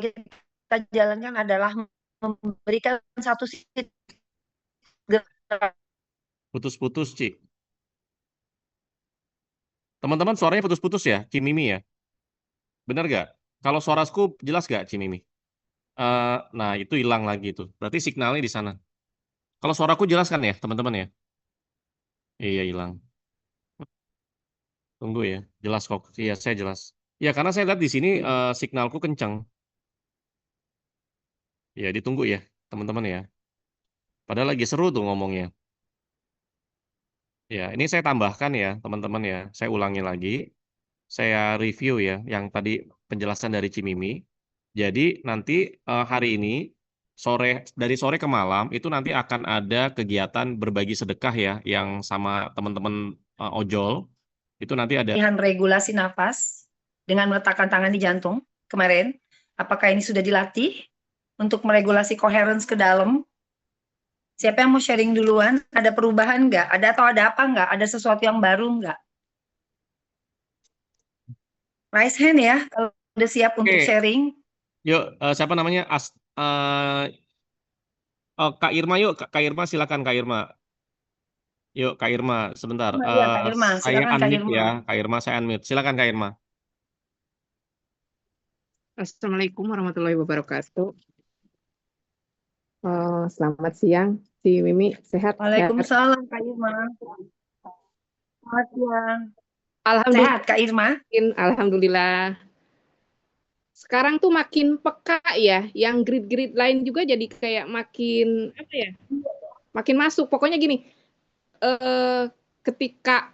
kita jalankan adalah memberikan satu sisi gerak. Putus-putus, Ci. Teman-teman suaranya putus-putus ya, Cimimi ya? Bener gak? Kalau suaraku jelas gak, Cimimi? Nah, itu hilang lagi itu. Berarti signalnya di sana. Kalau suaraku jelas kan ya, teman-teman ya? Iya, hilang. Tunggu ya. Jelas kok. Iya, saya jelas. Ya, karena saya lihat di sini signalku kencang. Ya, ditunggu ya, teman-teman ya. Padahal lagi seru tuh ngomongnya. Ya, ini saya tambahkan ya, teman-teman ya. Saya ulangi lagi. Saya review ya, yang tadi penjelasan dari Cimimi. Jadi nanti hari ini sore dari sore ke malam itu nanti akan ada kegiatan berbagi sedekah ya, yang sama teman-teman ojol. Itu nanti ada. Latihan regulasi nafas dengan meletakkan tangan di jantung kemarin. Apakah ini sudah dilatih untuk meregulasi coherence ke dalam? Siapa yang mau sharing duluan? Ada perubahan nggak? Ada atau ada apa nggak? Ada sesuatu yang baru nggak? Raise hand ya, kalau udah siap untuk Oke, sharing. yuk siapa namanya? Kak Irma yuk, Kak Irma silakan Kak Irma. Yuk Kak Irma sebentar. Iya, Kak Irma. Saya Silakan Kak unmute Irma. ya, Kak Irma saya unmute. Silakan Kak Irma. Assalamualaikum warahmatullahi wabarakatuh. Selamat siang, si Mimi. Sehat? Waalaikumsalam Kak Irma. Selamat siang. Alhamdulillah. Sehat Kak Irma? Alhamdulillah. Sekarang tuh makin peka ya, yang grid-grid lain juga jadi kayak makin apa ya? Makin masuk. Pokoknya gini, eh, ketika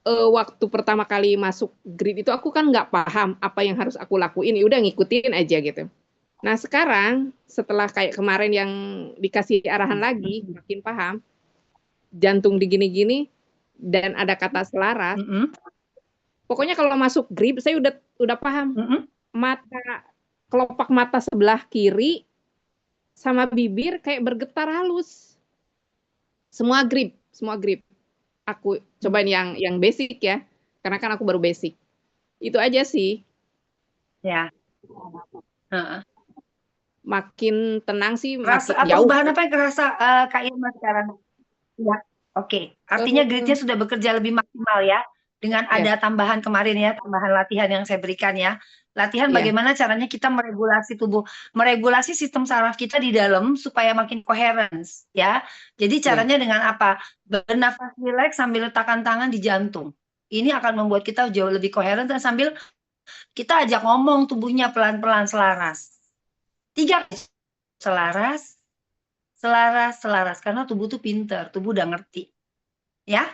waktu pertama kali masuk grid itu aku kan nggak paham apa yang harus aku lakuin, ya udah ngikutin aja gitu. Nah sekarang setelah kayak kemarin yang dikasih arahan lagi, makin paham, jantung digini-gini dan ada kata selaras. Pokoknya kalau masuk grip saya udah paham. Mata kelopak mata sebelah kiri sama bibir kayak bergetar halus. Semua grip. Aku cobain yang basic ya. Karena kan aku baru basic. Itu aja sih. Ya. Makin tenang sih, Rasa makin jauh. perubahan apa yang kerasa Kak Irma sekarang? Ya, oke. Artinya gridnya sudah bekerja lebih maksimal ya, dengan ada tambahan kemarin ya, tambahan latihan yang saya berikan ya. Latihan bagaimana caranya kita meregulasi tubuh, meregulasi sistem saraf kita di dalam supaya makin coherence ya. Jadi caranya dengan apa? Bernafas rileks sambil letakkan tangan di jantung. Ini akan membuat kita jauh lebih coherent dan sambil kita ajak ngomong tubuhnya pelan-pelan selaras. 3 selaras, selaras, karena tubuh tuh pinter, tubuh udah ngerti. Ya.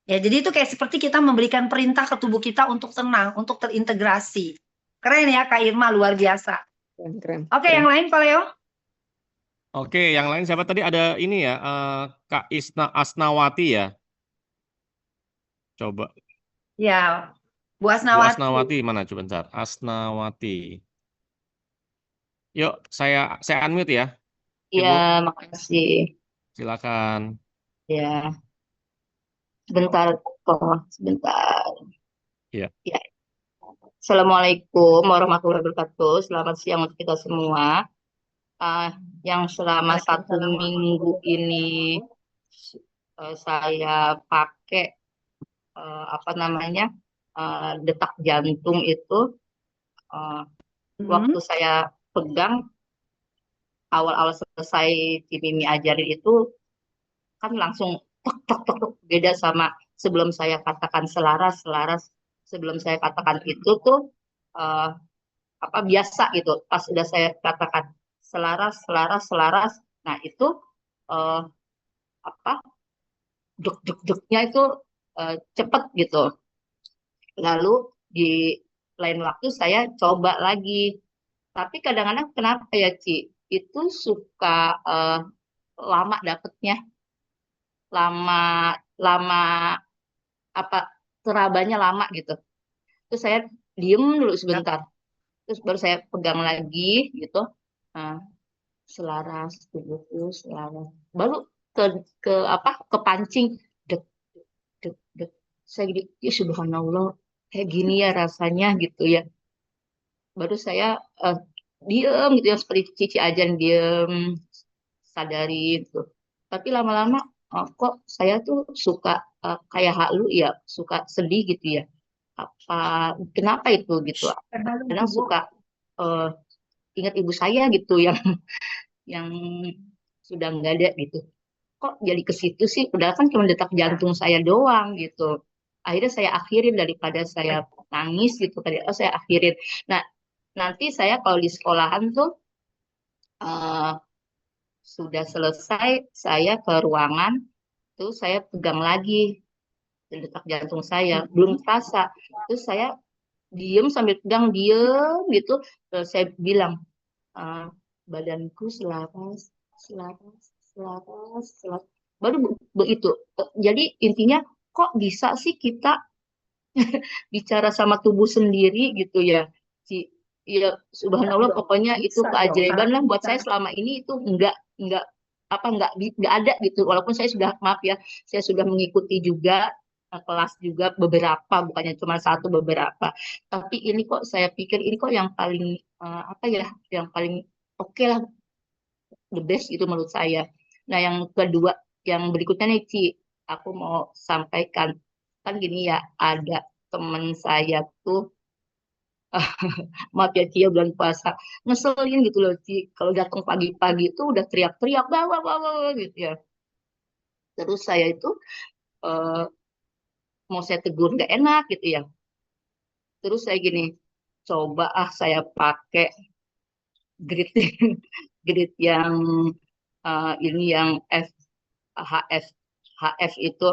Ya, jadi itu kayak seperti kita memberikan perintah ke tubuh kita untuk tenang, untuk terintegrasi. Keren ya Kak Irma, luar biasa. Keren. Oke, yang lain Pak Leo? Oke, yang lain siapa tadi ada ini ya, Kak Asnawati ya. Coba. Ya, Bu Bu Asnawati. Asnawati mana coba bentar. Asnawati. Yuk, saya unmute ya. Iya, Ibu, makasih. silakan. Ya, sebentar sebentar. Iya. Ya. Assalamualaikum warahmatullahi wabarakatuh. Selamat siang untuk kita semua. Yang selama 1 minggu ini saya pakai apa namanya detak jantung itu, waktu saya pegang awal-awal selesai si Mimi ajarin itu kan langsung tok tok tok tok, beda sama sebelum saya katakan selaras selaras. Sebelum saya katakan itu tuh eh, apa biasa gitu, pas udah saya katakan selaras selaras selaras, nah itu eh, apa duk duk duknya itu cepet gitu. Lalu di lain waktu saya coba lagi, tapi kadang-kadang kenapa ya Ci, itu suka eh, lama dapetnya, lama lama apa terabanya lama gitu. Terus saya diem dulu sebentar, terus baru saya pegang lagi gitu. Nah, selaras tubuhku selaras, baru ke ke apa kepancing, dek dek dek, saya gini, ya subhanallah, kayak gini ya rasanya gitu ya. Baru saya diem gitu yang seperti Cici ajarin diem, sadari gitu. Tapi lama-lama kok saya tuh suka kayak halu ya, suka sedih gitu ya. Apa kenapa itu gitu? Kadang suka ingat ibu saya gitu yang sudah nggak ada gitu. Kok jadi ke situ sih? Padahal kan cuma detak jantung saya doang gitu. Akhirnya saya akhirin daripada saya nangis gitu. Saya akhirin. Nah, nanti saya kalau di sekolahan tuh eh, sudah selesai, saya ke ruangan, terus saya pegang lagi detak jantung saya. Belum terasa. Terus saya diem sambil pegang, diem gitu. Terus saya bilang, eh, badanku selaras, selaras, selaras, selaras. Baru begitu. Jadi intinya kok bisa sih kita bicara sama tubuh sendiri gitu ya. Ya subhanallah pokoknya itu keajaiban lah buat saya selama ini itu enggak apa enggak ada gitu. Walaupun saya sudah maaf ya, saya sudah mengikuti juga kelas juga beberapa, bukannya cuma satu, beberapa. Tapi ini kok saya pikir ini kok yang paling apa ya, yang paling oke lah, the best itu menurut saya. Nah, yang kedua, yang berikutnya nih, Ci, aku mau sampaikan. Kan gini ya, ada teman saya tuh, maaf ya Ci, ya, bulan puasa, ngeselin gitu loh, Ci. Kalau datang pagi-pagi itu udah teriak-teriak, bawa, bawa, gitu ya. Terus saya itu eh, mau saya tegur nggak enak gitu ya. Terus saya gini, coba saya pakai grid, grid yang ini yang HF HF itu.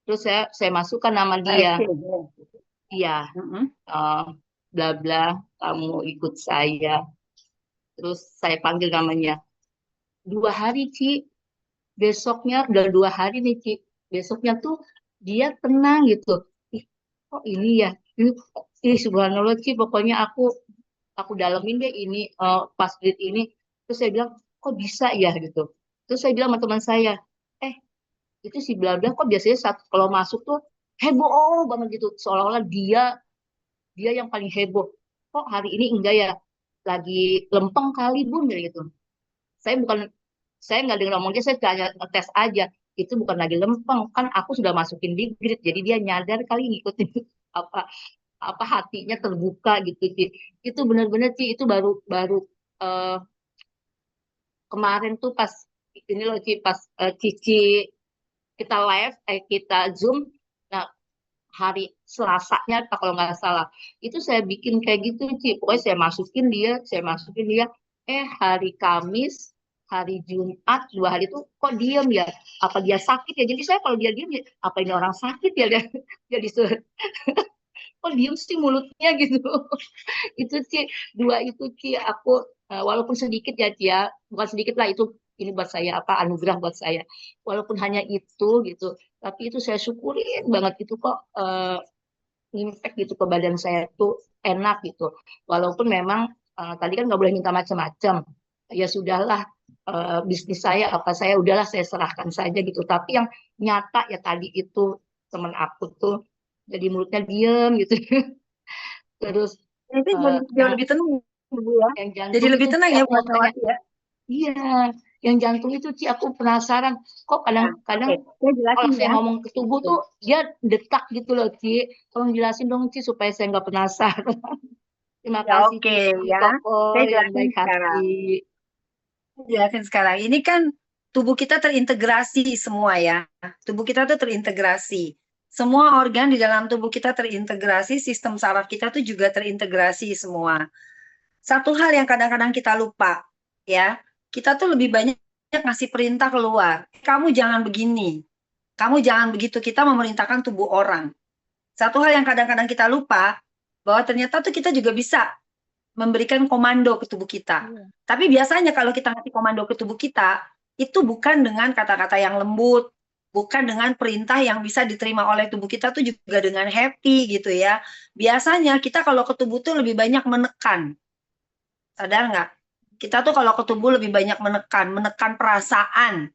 Terus saya masukkan nama dia. Iya, bla bla, kamu ikut saya. Terus saya panggil namanya. 2 hari, Ci. Besoknya udah 2 hari nih, Ci. Besoknya tuh dia tenang gitu. Ih, kok ini ya? Subhanallah, Ci. Pokoknya aku dalemin deh ini pas grid ini. Terus saya bilang, kok bisa ya gitu. Terus saya bilang sama teman saya, itu si bla bla kok biasanya saat kalau masuk tuh heboh banget gitu, seolah-olah dia dia yang paling heboh. Kok hari ini enggak ya, lagi lempeng kali bun gitu. Saya bukan saya nggak dengar ngomong dia, saya tanya tes aja, itu bukan lagi lempeng, kan aku sudah masukin di grid, jadi dia nyadar kali ngikutin apa apa hatinya terbuka gitu Ci. Itu benar-benar Ci, itu baru baru eh, kemarin tuh pas ini loh Ci, pas Cici kita live, kita Zoom. Nah, hari Selasanya apa kalau nggak salah, itu saya bikin kayak gitu Ci. Pokoknya saya masukin dia. Hari Kamis, hari Jumat, 2 hari itu kok diem ya? Apa dia sakit ya? Jadi saya kalau dia diem, ya, apa ini orang sakit ya? Dia disuruh, kok diem sih mulutnya gitu. Itu Ci, 2 itu Ci, aku walaupun sedikit ya Ci ya, bukan sedikit lah itu, ini buat saya apa anugerah buat saya, walaupun hanya itu gitu, tapi itu saya syukurin banget itu kok impact gitu ke badan saya tuh enak gitu. Walaupun memang tadi kan nggak boleh minta macam-macam, ya sudahlah, bisnis saya apa saya udahlah saya serahkan saja gitu. Tapi yang nyata ya tadi itu temen aku tuh jadi mulutnya diem gitu. Terus Itu jauh yang lebih tenang, Bu ya. yang Jadi jantung lebih itu tenang Ci, ya aku buat mau tanya, Nawati ya. iya, yang jantung itu Ci, aku penasaran kok kadang-kadang Oke, saya kalau jelasin saya ya. ngomong ke tubuh tuh dia detak gitu loh Ci. Tolong jelasin dong Ci supaya saya nggak penasaran. Terima Ya kasih oke Ci, ya. Koko Saya yang jelasin baik sekarang. hati. Jelasin sekarang. Ini kan tubuh kita terintegrasi semua ya. Tubuh kita tuh terintegrasi. Semua organ di dalam tubuh kita terintegrasi, sistem saraf kita tuh juga terintegrasi semua. Satu hal yang kadang-kadang kita lupa, ya, kita tuh lebih banyak ngasih perintah keluar. Kamu jangan begini, kamu jangan begitu. Kita memerintahkan tubuh orang. Satu hal yang kadang-kadang kita lupa, bahwa ternyata tuh kita juga bisa memberikan komando ke tubuh kita. Tapi biasanya kalau kita ngasih komando ke tubuh kita, itu bukan dengan kata-kata yang lembut, bukan dengan perintah yang bisa diterima oleh tubuh kita tuh juga dengan happy gitu ya. Biasanya kita kalau ke tubuh tuh lebih banyak menekan. Sadar nggak? Kita tuh kalau ke tubuh lebih banyak menekan perasaan.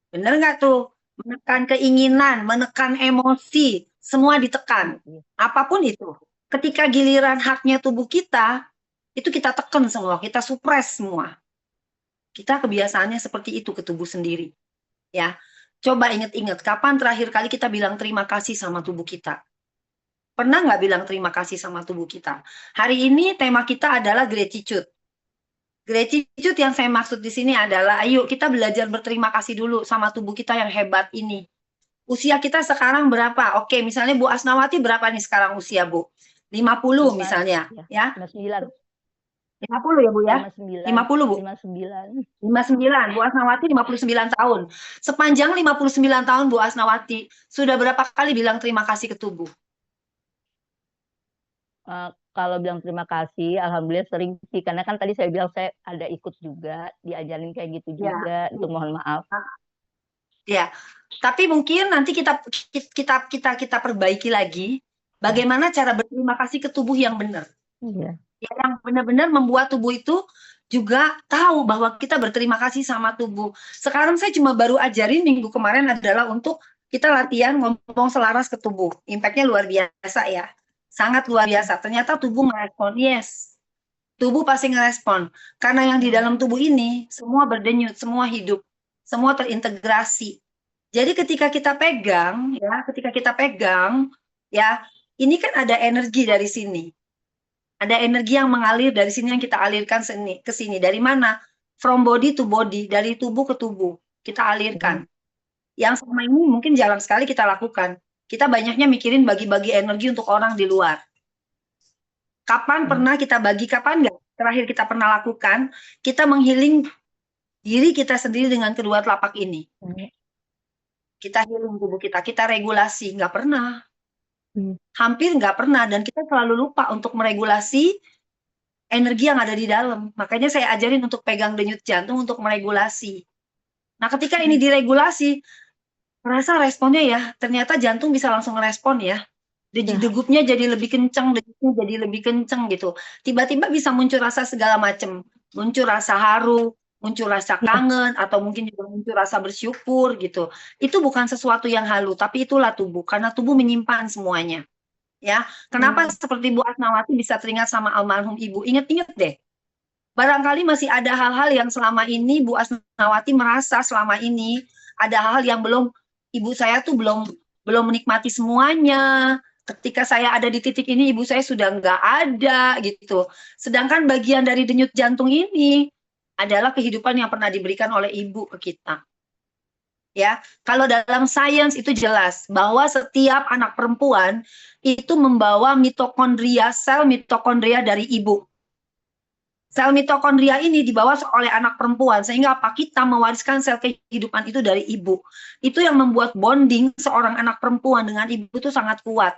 Bener nggak tuh? Menekan keinginan, menekan emosi, semua ditekan. Apapun itu. Ketika giliran haknya tubuh kita, itu kita tekan semua, kita supres semua. Kita kebiasaannya seperti itu ke tubuh sendiri. Ya, coba ingat-ingat, kapan terakhir kali kita bilang terima kasih sama tubuh kita? Pernah nggak bilang terima kasih sama tubuh kita? Hari ini tema kita adalah gratitude. Gratitude yang saya maksud di sini adalah, ayo kita belajar berterima kasih dulu sama tubuh kita yang hebat ini. Usia kita sekarang berapa? Oke, misalnya Bu Asnawati berapa nih sekarang usia, Bu? 50 misalnya, ya. 59. 50 ya, Bu ya? 50, Bu. 59. 59, Bu Asnawati 59 tahun. Sepanjang 59 tahun Bu Asnawati, sudah berapa kali bilang terima kasih ke tubuh? Kalau bilang terima kasih, alhamdulillah sering sih, karena kan tadi saya bilang saya ada ikut juga, diajarin kayak gitu Ya. juga, itu mohon maaf. Ya, tapi mungkin nanti kita perbaiki lagi bagaimana cara berterima kasih ke tubuh yang benar. Iya. Ya, yang benar-benar membuat tubuh itu juga tahu bahwa kita berterima kasih sama tubuh. Sekarang saya cuma baru ajarin minggu kemarin adalah untuk kita latihan ngomong selaras ke tubuh. Impact-nya luar biasa ya. Sangat luar biasa. Ternyata tubuh merespon. Yes. Tubuh pasti ngerespon. Karena yang di dalam tubuh ini semua berdenyut, semua hidup, semua terintegrasi. Jadi ketika kita pegang, ya, ini kan ada energi dari sini. Ada energi yang mengalir dari sini yang kita alirkan ke sini. Dari mana? From body to body, dari tubuh ke tubuh. Kita alirkan. Yang selama ini mungkin jarang sekali kita lakukan. Kita banyaknya mikirin bagi-bagi energi untuk orang di luar. Kapan pernah kita bagi, kapan enggak? Terakhir kita pernah lakukan, kita menghealing diri kita sendiri dengan kedua telapak ini. Kita healing tubuh kita regulasi, nggak pernah. Hampir nggak pernah, dan kita selalu lupa untuk meregulasi energi yang ada di dalam. Makanya saya ajarin untuk pegang denyut jantung untuk meregulasi. Nah, ketika ini diregulasi, merasa responnya ya, ternyata jantung bisa langsung merespon ya. Degupnya jadi lebih kencang, degupnya jadi lebih kencang gitu. Tiba-tiba bisa muncul rasa segala macam. Muncul rasa haru, muncul rasa kangen, atau mungkin juga muncul rasa bersyukur gitu. Itu bukan sesuatu yang halu, tapi itulah tubuh, karena tubuh menyimpan semuanya. Ya, kenapa seperti Bu Asnawati bisa teringat sama almarhum Ibu? Ingat-ingat deh. Barangkali masih ada hal-hal yang selama ini Bu Asnawati merasa selama ini ada hal yang belum, ibu saya tuh belum menikmati semuanya. Ketika saya ada di titik ini, ibu saya sudah nggak ada gitu. Sedangkan bagian dari denyut jantung ini adalah kehidupan yang pernah diberikan oleh ibu ke kita. Ya, kalau dalam sains itu jelas bahwa setiap anak perempuan itu membawa mitokondria, sel mitokondria dari ibu. Sel mitokondria ini dibawa oleh anak perempuan, sehingga apa? Kita mewariskan sel kehidupan itu dari ibu. Itu yang membuat bonding seorang anak perempuan dengan ibu itu sangat kuat.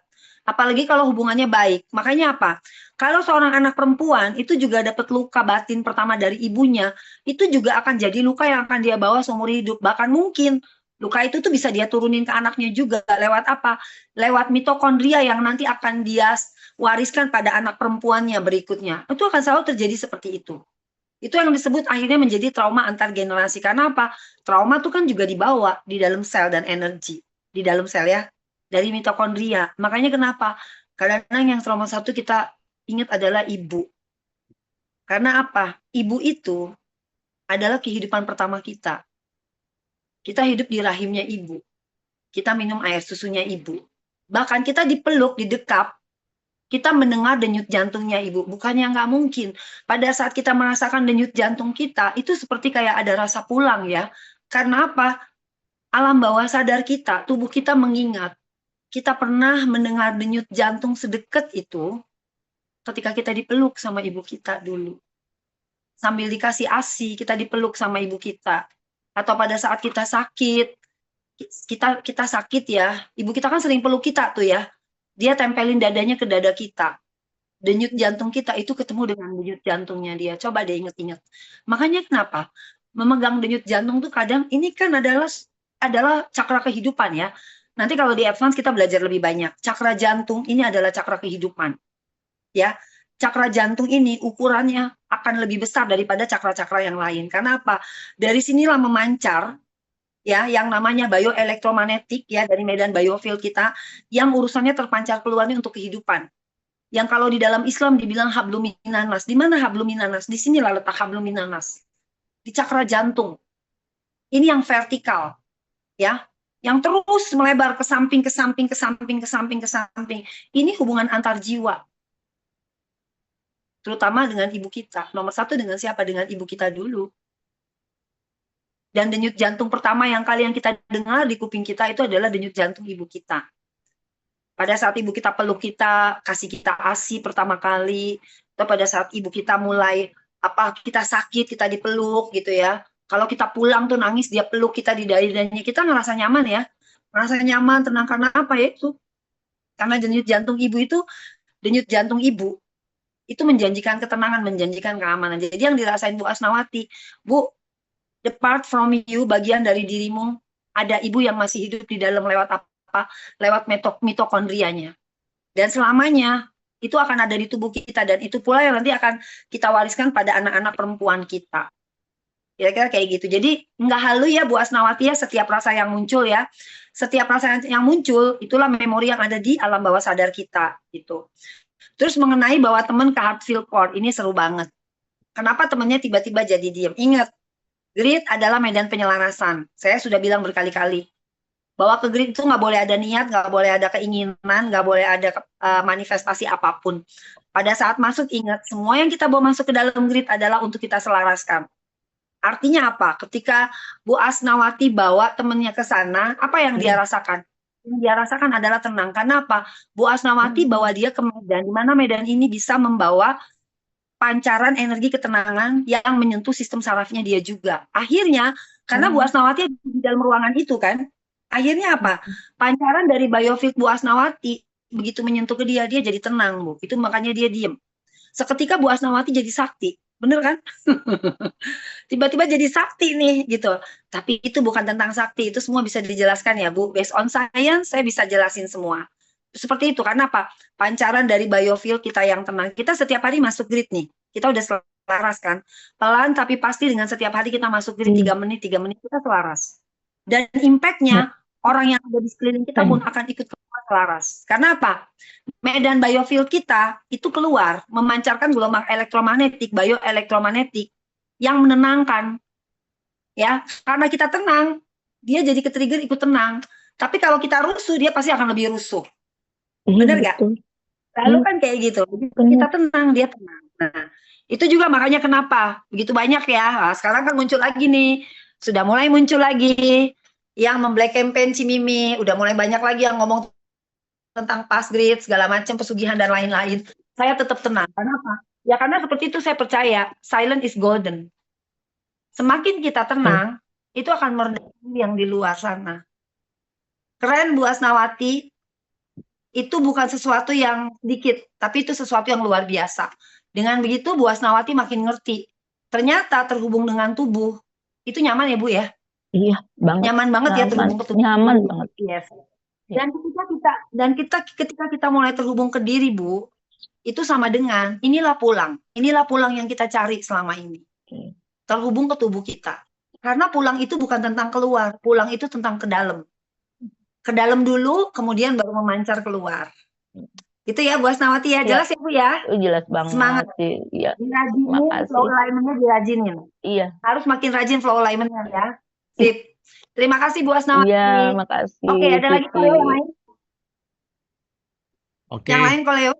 Apalagi kalau hubungannya baik. Makanya apa? Kalau seorang anak perempuan itu juga dapat luka batin pertama dari ibunya, itu juga akan jadi luka yang akan dia bawa seumur hidup. Bahkan mungkin luka itu tuh bisa dia turunin ke anaknya juga. Lewat apa? Lewat mitokondria yang nanti akan dia wariskan pada anak perempuannya berikutnya. Itu akan selalu terjadi seperti itu. Itu yang disebut akhirnya menjadi trauma antar generasi. Karena apa? Trauma itu kan juga dibawa di dalam sel dan energi. Di dalam sel ya. Dari mitokondria. Makanya kenapa? Kadang-kadang yang trauma satu kita ingat adalah ibu. Karena apa? Ibu itu adalah kehidupan pertama kita. Kita hidup di rahimnya ibu. Kita minum air susunya ibu. Bahkan kita dipeluk, didekap, kita mendengar denyut jantungnya ibu. Bukannya nggak mungkin. Pada saat kita merasakan denyut jantung kita, itu seperti kayak ada rasa pulang ya. Karena apa? Alam bawah sadar kita, tubuh kita mengingat. Kita pernah mendengar denyut jantung sedekat itu ketika kita dipeluk sama ibu kita dulu. Sambil dikasih ASI, kita dipeluk sama ibu kita. Atau pada saat kita sakit, kita sakit ya, ibu kita kan sering peluk kita tuh ya. Dia tempelin dadanya ke dada kita. Denyut jantung kita itu ketemu dengan denyut jantungnya dia. Coba deh inget-inget. Makanya kenapa? Memegang denyut jantung tuh kadang ini kan adalah cakra kehidupan ya. Nanti kalau di advance kita belajar lebih banyak. Cakra jantung ini adalah cakra kehidupan. Ya. Cakra jantung ini ukurannya akan lebih besar daripada cakra-cakra yang lain. Karena apa? Dari sinilah memancar ya yang namanya bioelektromagnetik ya dari medan biofield kita yang urusannya terpancar keluarnya untuk kehidupan. Yang kalau di dalam Islam dibilang hablum minanas. Di mana hablum minanas? Di sinilah letak hablum minanas. Di cakra jantung. Ini yang vertikal, ya. Yang terus melebar ke samping, ke samping, ke samping, ke samping, ke samping. Ini hubungan antar jiwa. Terutama dengan ibu kita. Nomor satu dengan siapa? Dengan ibu kita dulu. Dan denyut jantung pertama yang kalian kita dengar di kuping kita itu adalah denyut jantung ibu kita. Pada saat ibu kita peluk kita, kasih kita ASI pertama kali, atau pada saat ibu kita mulai kita sakit, kita dipeluk gitu ya. Kalau kita pulang tuh nangis, dia peluk kita di dahi-dahinya, kita ngerasa nyaman ya. Ngerasa nyaman, tenang, karena apa ya itu? Karena denyut jantung ibu itu menjanjikan ketenangan, menjanjikan keamanan. Jadi yang dirasain Bu Asnawati, Bu, depart from you, bagian dari dirimu, ada ibu yang masih hidup di dalam lewat apa? Lewat mitokondrianya. Dan selamanya itu akan ada di tubuh kita, dan itu pula yang nanti akan kita wariskan pada anak-anak perempuan kita. Kira-kira kayak gitu. Jadi nggak halu ya Bu Asnawati ya, setiap rasa yang muncul ya. Setiap rasa yang muncul, itulah memori yang ada di alam bawah sadar kita gitu. Terus mengenai bawa teman ke Heartfield Court, ini seru banget. Kenapa temennya tiba-tiba jadi diem? Ingat, grit adalah medan penyelarasan. Saya sudah bilang berkali-kali. Bahwa ke grid itu nggak boleh ada niat, nggak boleh ada keinginan, nggak boleh ada manifestasi apapun. Pada saat masuk, ingat, semua yang kita bawa masuk ke dalam grid adalah untuk kita selaraskan. Artinya apa? Ketika Bu Asnawati bawa temennya ke sana, apa yang dia rasakan? Yang dia rasakan adalah tenang. Karena apa? Bu Asnawati bawa dia ke medan, di mana medan ini bisa membawa pancaran energi ketenangan yang menyentuh sistem sarafnya dia juga. Akhirnya, karena Bu Asnawati di dalam ruangan itu kan, akhirnya apa? Pancaran dari biofield Bu Asnawati begitu menyentuh ke dia jadi tenang, Bu. Itu makanya dia diem. Seketika Bu Asnawati jadi sakti, bener kan? Tiba-tiba jadi sakti nih, gitu. Tapi itu bukan tentang sakti, itu semua bisa dijelaskan ya, Bu. Based on science, saya bisa jelasin semua. Seperti itu, karena apa? Pancaran dari biofield kita yang tenang. Kita setiap hari masuk grid nih. Kita udah selaras kan? Pelan tapi pasti dengan setiap hari kita masuk grid 3 menit, kita selaras. Dan impact-nya, orang yang ada di sekeliling kita pun akan ikut keluar selaras. Karena apa? Medan biofield kita itu keluar, memancarkan gelombang elektromagnetik, bioelektromagnetik, yang menenangkan. Ya, karena kita tenang, dia jadi ke-trigger ikut tenang. Tapi kalau kita rusuh, dia pasti akan lebih rusuh. Bener nggak? Lalu kan kayak gitu. Kita tenang, dia tenang. Nah, itu juga makanya kenapa begitu banyak ya. Nah, sekarang kan muncul lagi nih. Sudah mulai muncul lagi yang memblack campaign Cimimi, udah mulai banyak lagi yang ngomong tentang pass grid, segala macam, pesugihan dan lain-lain. Saya tetap tenang. Kenapa? Ya karena seperti itu saya percaya, silent is golden. Semakin kita tenang, itu akan meredakan yang di luar sana. Keren Bu Asnawati, itu bukan sesuatu yang sedikit, tapi itu sesuatu yang luar biasa. Dengan begitu Bu Asnawati makin ngerti, ternyata terhubung dengan tubuh, itu nyaman ya Bu ya? Iya, banget. Nyaman banget ya terhubung ke tubuh. Nyaman banget. Yes. Dan ketika kita mulai terhubung ke diri, Bu, itu sama dengan inilah pulang yang kita cari selama ini. Terhubung ke tubuh kita. Karena pulang itu bukan tentang keluar, pulang itu tentang ke dalam. Ke dalam dulu, kemudian baru memancar keluar. Itu ya Bu Asnawati ya, jelas ya Bu ya? Jelas banget. Semangat. Sih. Ya. Dirajinin, flow alignment-nya dirajinin. Iya. Harus makin rajin flow alignment-nya ya. Sip. Terima kasih Bu Asnawati. Iya, makasih. Oke, ada lagi Koleo yang lain? Oke. Yang lain Koleo?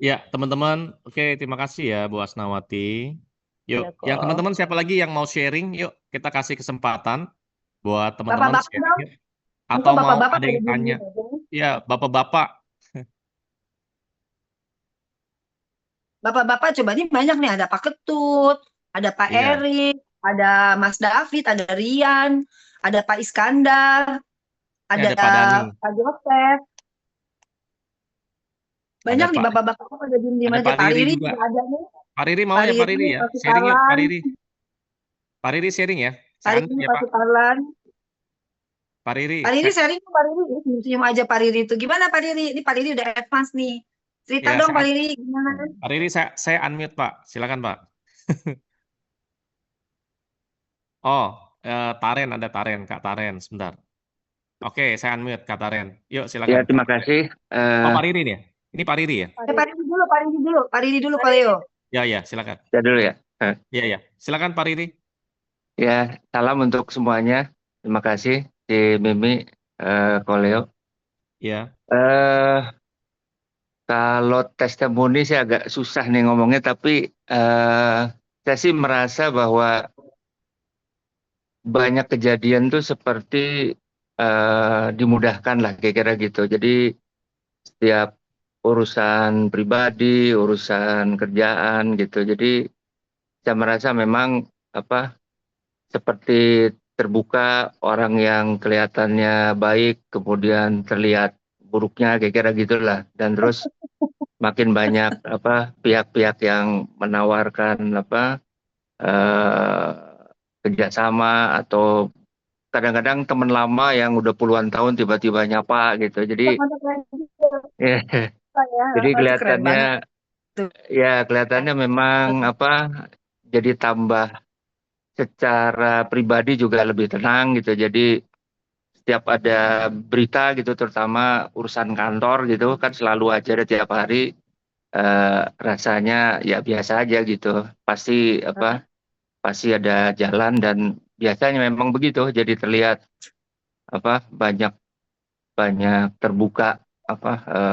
Ya, teman-teman. Oke, terima kasih ya Bu Asnawati. Yuk, yang teman-teman siapa lagi yang mau sharing? Yuk, kita kasih kesempatan buat teman-teman sharing. Atau mau ada yang tanya? Ya, bapak-bapak. Bapak-bapak coba nih banyak nih, ada Pak Ketut, ada Pak Erik, ada Mas David, ada Rian, ada Pak Iskandar, ada Pak Joseph. Banyak nih bapak-bapak pada diem aja. Pak Riri juga ada nih. Pak Riri mau ya Pak Riri ya? Sharing yuk Pak Riri. Pak Riri sharing ya? Pak Riri, Pak Sutarlan. Pak Riri. Pak Riri sharing, Pak Riri. Senyum aja Pak Riri itu. Gimana Pak Riri? Ini Pak Riri udah advance nih. Cerita dong Pak Riri, gimana? Pak Riri, saya unmute Pak. Silakan Pak. Oh, Taren, ada Taren, Kak Taren, sebentar. Oke, saya unmute Kak Taren. Yuk silakan. Ya, terima kasih. Oh, Pak Riri nih ya? Ini Pak Riri ya? Pak Riri dulu, Pak Riri dulu, Pak Leo. Ya, silakan. Ya dulu ya. Ya. Silakan Pak Riri. Ya, salam untuk semuanya. Terima kasih di Mimi, Koleo. Ya. Kalau testimoni saya agak susah nih ngomongnya, tapi saya sih merasa bahwa banyak kejadian tuh seperti dimudahkan lah kira-kira gitu. Jadi setiap urusan pribadi, urusan kerjaan gitu. Jadi saya merasa memang seperti terbuka orang yang kelihatannya baik, kemudian terlihat buruknya kira-kira gitulah. Dan terus makin banyak pihak-pihak yang menawarkan kerjasama, atau kadang-kadang teman lama yang udah puluhan tahun tiba-tiba nyapa gitu. Jadi jadi kelihatannya kelihatannya memang jadi tambah secara pribadi juga lebih tenang gitu. Jadi setiap ada berita gitu, terutama urusan kantor gitu kan, selalu aja ada tiap hari, rasanya ya biasa aja gitu. Pasti pasti ada jalan, dan biasanya memang begitu. Jadi terlihat banyak terbuka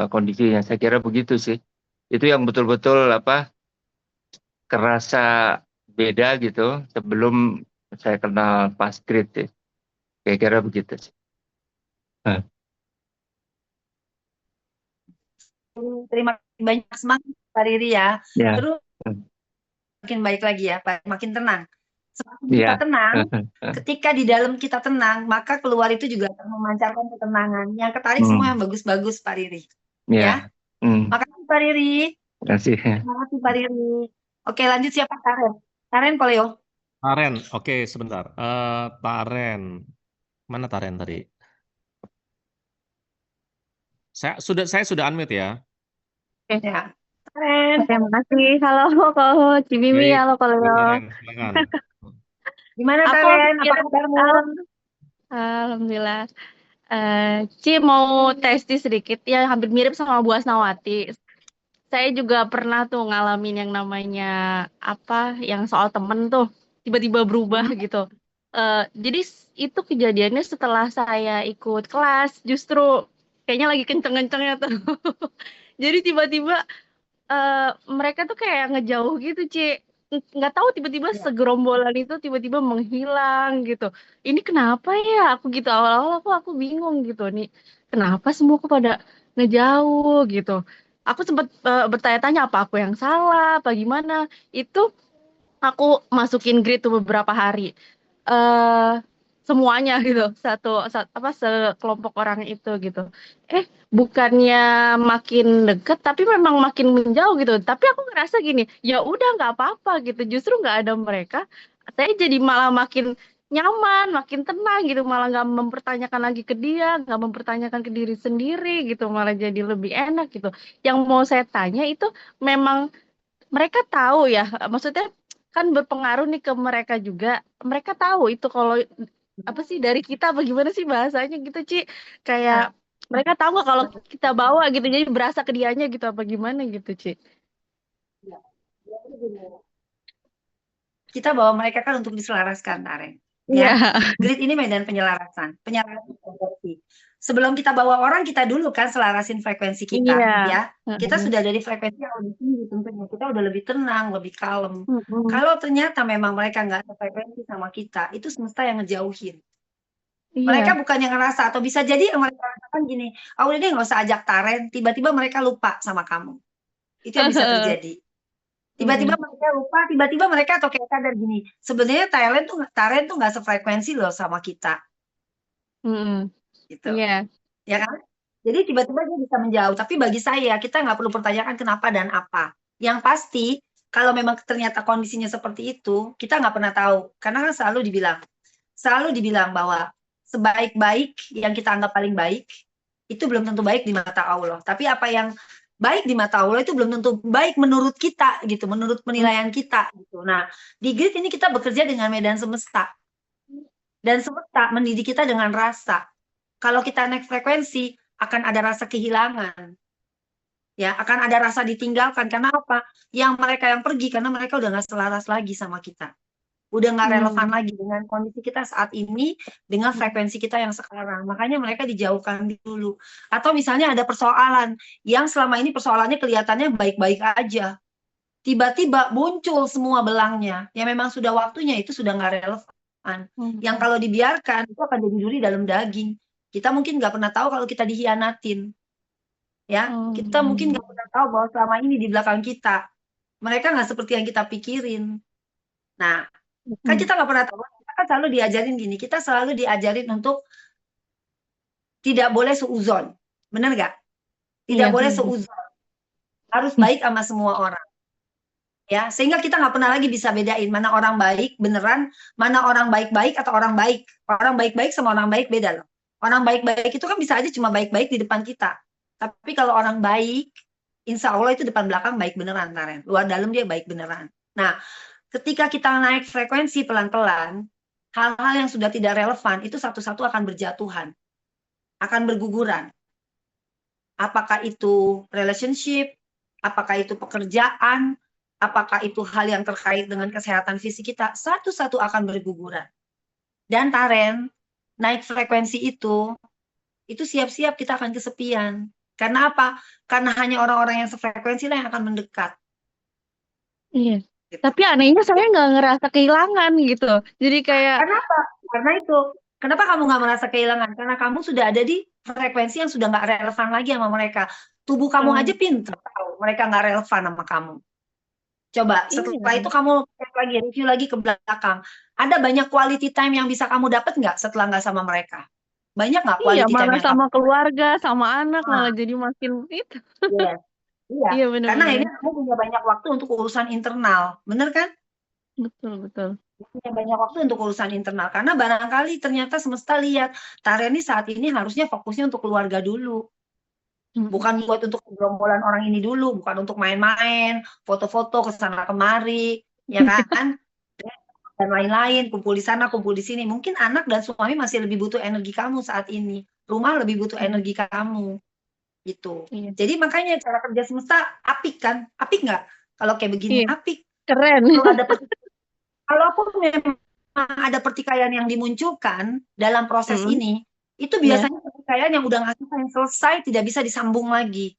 kondisinya. Saya kira begitu sih. Itu yang betul-betul kerasa beda gitu sebelum saya kenal Pastgrid sih. Kira-kira begitu sih. Terima kasih banyak, semangat Pak Riri ya. Ya. Terus makin baik lagi ya, Pak, makin tenang. Semakin Ya. kita tenang, ketika di dalam kita tenang, maka keluar itu juga akan memancarkan ketenangan. Yang ketarik semua yang bagus-bagus, Pak Riri. Ya. Makasih Pak Riri. Terima kasih. Terima kasih Pak Riri. Oke, lanjut siapa? Taren. Taren, Koleo. Taren, oke sebentar. Taren, mana Taren tadi? Saya sudah unmute ya. Ya. Taren. Terima kasih. Halo, kalau Cimimi, Baik, halo Koleo. Taren, silakan. Gimana Aku Taren? Apa kabarmu? Alhamdulillah. Ci mau testis sedikit, ya hampir mirip sama Bu Asnawati. Saya juga pernah tuh ngalamin yang namanya yang soal temen tuh tiba-tiba berubah gitu. Jadi itu kejadiannya setelah saya ikut kelas, justru kayaknya lagi kenceng-kencengnya tuh. Jadi tiba-tiba mereka tuh kayak ngejauh gitu, Ci. Nggak tahu tiba-tiba segerombolan itu tiba-tiba menghilang gitu. Ini kenapa ya? Aku gitu awal-awal aku bingung gitu nih. Kenapa semua kok pada ngejauh gitu. Aku sempat bertanya-tanya apa aku yang salah, apa gimana. Itu aku masukin grid tuh beberapa hari. Semuanya gitu, sekelompok orang itu gitu. Bukannya makin deket, tapi memang makin menjauh gitu. Tapi aku ngerasa gini, ya udah nggak apa-apa gitu. Justru nggak ada mereka, saya jadi malah makin nyaman, makin tenang gitu. Malah nggak mempertanyakan lagi ke dia, nggak mempertanyakan ke diri sendiri gitu. Malah jadi lebih enak gitu. Yang mau saya tanya itu memang mereka tahu ya, maksudnya kan berpengaruh nih ke mereka juga. Mereka tahu itu kalau dari kita bagaimana sih bahasanya gitu, Ci? Kayak mereka tahu nggak kalau kita bawa gitu, jadi berasa ke dianya gitu apa gimana gitu, Ci? Kita bawa mereka kan untuk diselaraskan, Taren. Ya, grid ini medan penyelarasan frekuensi. Sebelum kita bawa orang, kita dulu kan selarasin frekuensi kita, ya. Kita sudah dari frekuensi yang lebih tinggi tentunya. Kita udah lebih tenang, lebih kalem. Kalau ternyata memang mereka nggak sefrekuensi sama kita, itu semesta yang ngejauhin. Mereka bukan yang ngerasa, atau bisa jadi yang mereka rasakan gini, udah deh nggak usah ajak Taren, tiba-tiba mereka lupa sama kamu. Itu yang bisa terjadi. Tiba-tiba mereka lupa, tiba-tiba mereka atau kayak sadar gini, sebenarnya Taren tuh nggak sefrekuensi loh sama kita. Gitu. Ya kan? Jadi tiba-tiba dia bisa menjauh. Tapi bagi saya, kita nggak perlu pertanyakan kenapa dan apa. Yang pasti, kalau memang ternyata kondisinya seperti itu, kita nggak pernah tahu. Karena kan selalu dibilang bahwa sebaik-baik yang kita anggap paling baik, itu belum tentu baik di mata Allah. Tapi apa yang baik di mata Allah itu belum tentu baik menurut kita gitu, menurut penilaian kita gitu. Nah, di grid ini kita bekerja dengan medan semesta. Dan semesta mendidik kita dengan rasa. Kalau kita naik frekuensi, akan ada rasa kehilangan. Ya, akan ada rasa ditinggalkan. Karena apa? Yang mereka yang pergi karena mereka udah nggak selaras lagi sama kita. Udah nggak relevan lagi dengan kondisi kita saat ini, dengan frekuensi kita yang sekarang. Makanya mereka dijauhkan dulu. Atau misalnya ada persoalan yang selama ini persoalannya kelihatannya baik-baik aja. Tiba-tiba muncul semua belangnya. Yang memang sudah waktunya itu sudah nggak relevan. Yang kalau dibiarkan itu akan jadi duri dalam daging. Kita mungkin nggak pernah tahu kalau kita dihianatin. Ya, kita mungkin nggak pernah tahu bahwa selama ini di belakang kita mereka nggak seperti yang kita pikirin. Nah, kan kita nggak pernah tahu. Kita kan selalu diajarin gini. Kita selalu diajarin untuk tidak boleh seuzon, benar nggak? Tidak boleh seuzon. Harus baik sama semua orang. Ya, sehingga kita nggak pernah lagi bisa bedain mana orang baik beneran, mana orang baik-baik atau orang baik. Orang baik-baik sama orang baik beda loh. Orang baik-baik itu kan bisa aja cuma baik-baik di depan kita. Tapi kalau orang baik, insya Allah itu depan belakang baik beneran, Karen. Luar dalam dia baik beneran. Nah, ketika kita naik frekuensi pelan-pelan, hal-hal yang sudah tidak relevan itu satu-satu akan berjatuhan, akan berguguran. Apakah itu relationship, apakah itu pekerjaan, apakah itu hal yang terkait dengan kesehatan fisik kita, satu-satu akan berguguran. Dan Karen, naik frekuensi itu siap-siap kita akan kesepian. Karena apa? Karena hanya orang-orang yang sefrekuensi lah yang akan mendekat. Iya. Gitu. Tapi anehnya saya nggak ngerasa kehilangan gitu. Jadi kayak Kenapa? Karena itu. Kenapa kamu nggak merasa kehilangan? Karena kamu sudah ada di frekuensi yang sudah nggak relevan lagi sama mereka. Tubuh kamu aja pintar tahu mereka nggak relevan sama kamu. Coba setelah itu kamu cek lagi, review lagi ke belakang. Ada banyak quality time yang bisa kamu dapat nggak setelah nggak sama mereka? Banyak nggak quality time malah yang sama keluarga, sama anak Nah. malah jadi makin itu. Yes. Iya, Iya, bener, karena bener. akhirnya kamu punya banyak waktu untuk urusan internal, bener kan? Betul. Punya banyak waktu untuk urusan internal, karena barangkali ternyata semesta lihat, Tareni saat ini harusnya fokusnya untuk keluarga dulu. Bukan buat untuk gerombolan orang ini dulu, bukan untuk main-main, foto-foto ke sana kemari, ya kan? Dan lain-lain, kumpul di sana, kumpul di sini. Mungkin anak dan suami masih lebih butuh energi kamu saat ini. Rumah lebih butuh energi kamu. Gitu. Iya. Jadi makanya cara kerja semesta apik kan? Apik nggak? Kalau kayak begini, Iya. apik. Keren. Kalaupun memang ada pertikaian yang dimunculkan dalam proses ini, itu biasanya pertikaian yang udah nggak selesai, tidak bisa disambung lagi.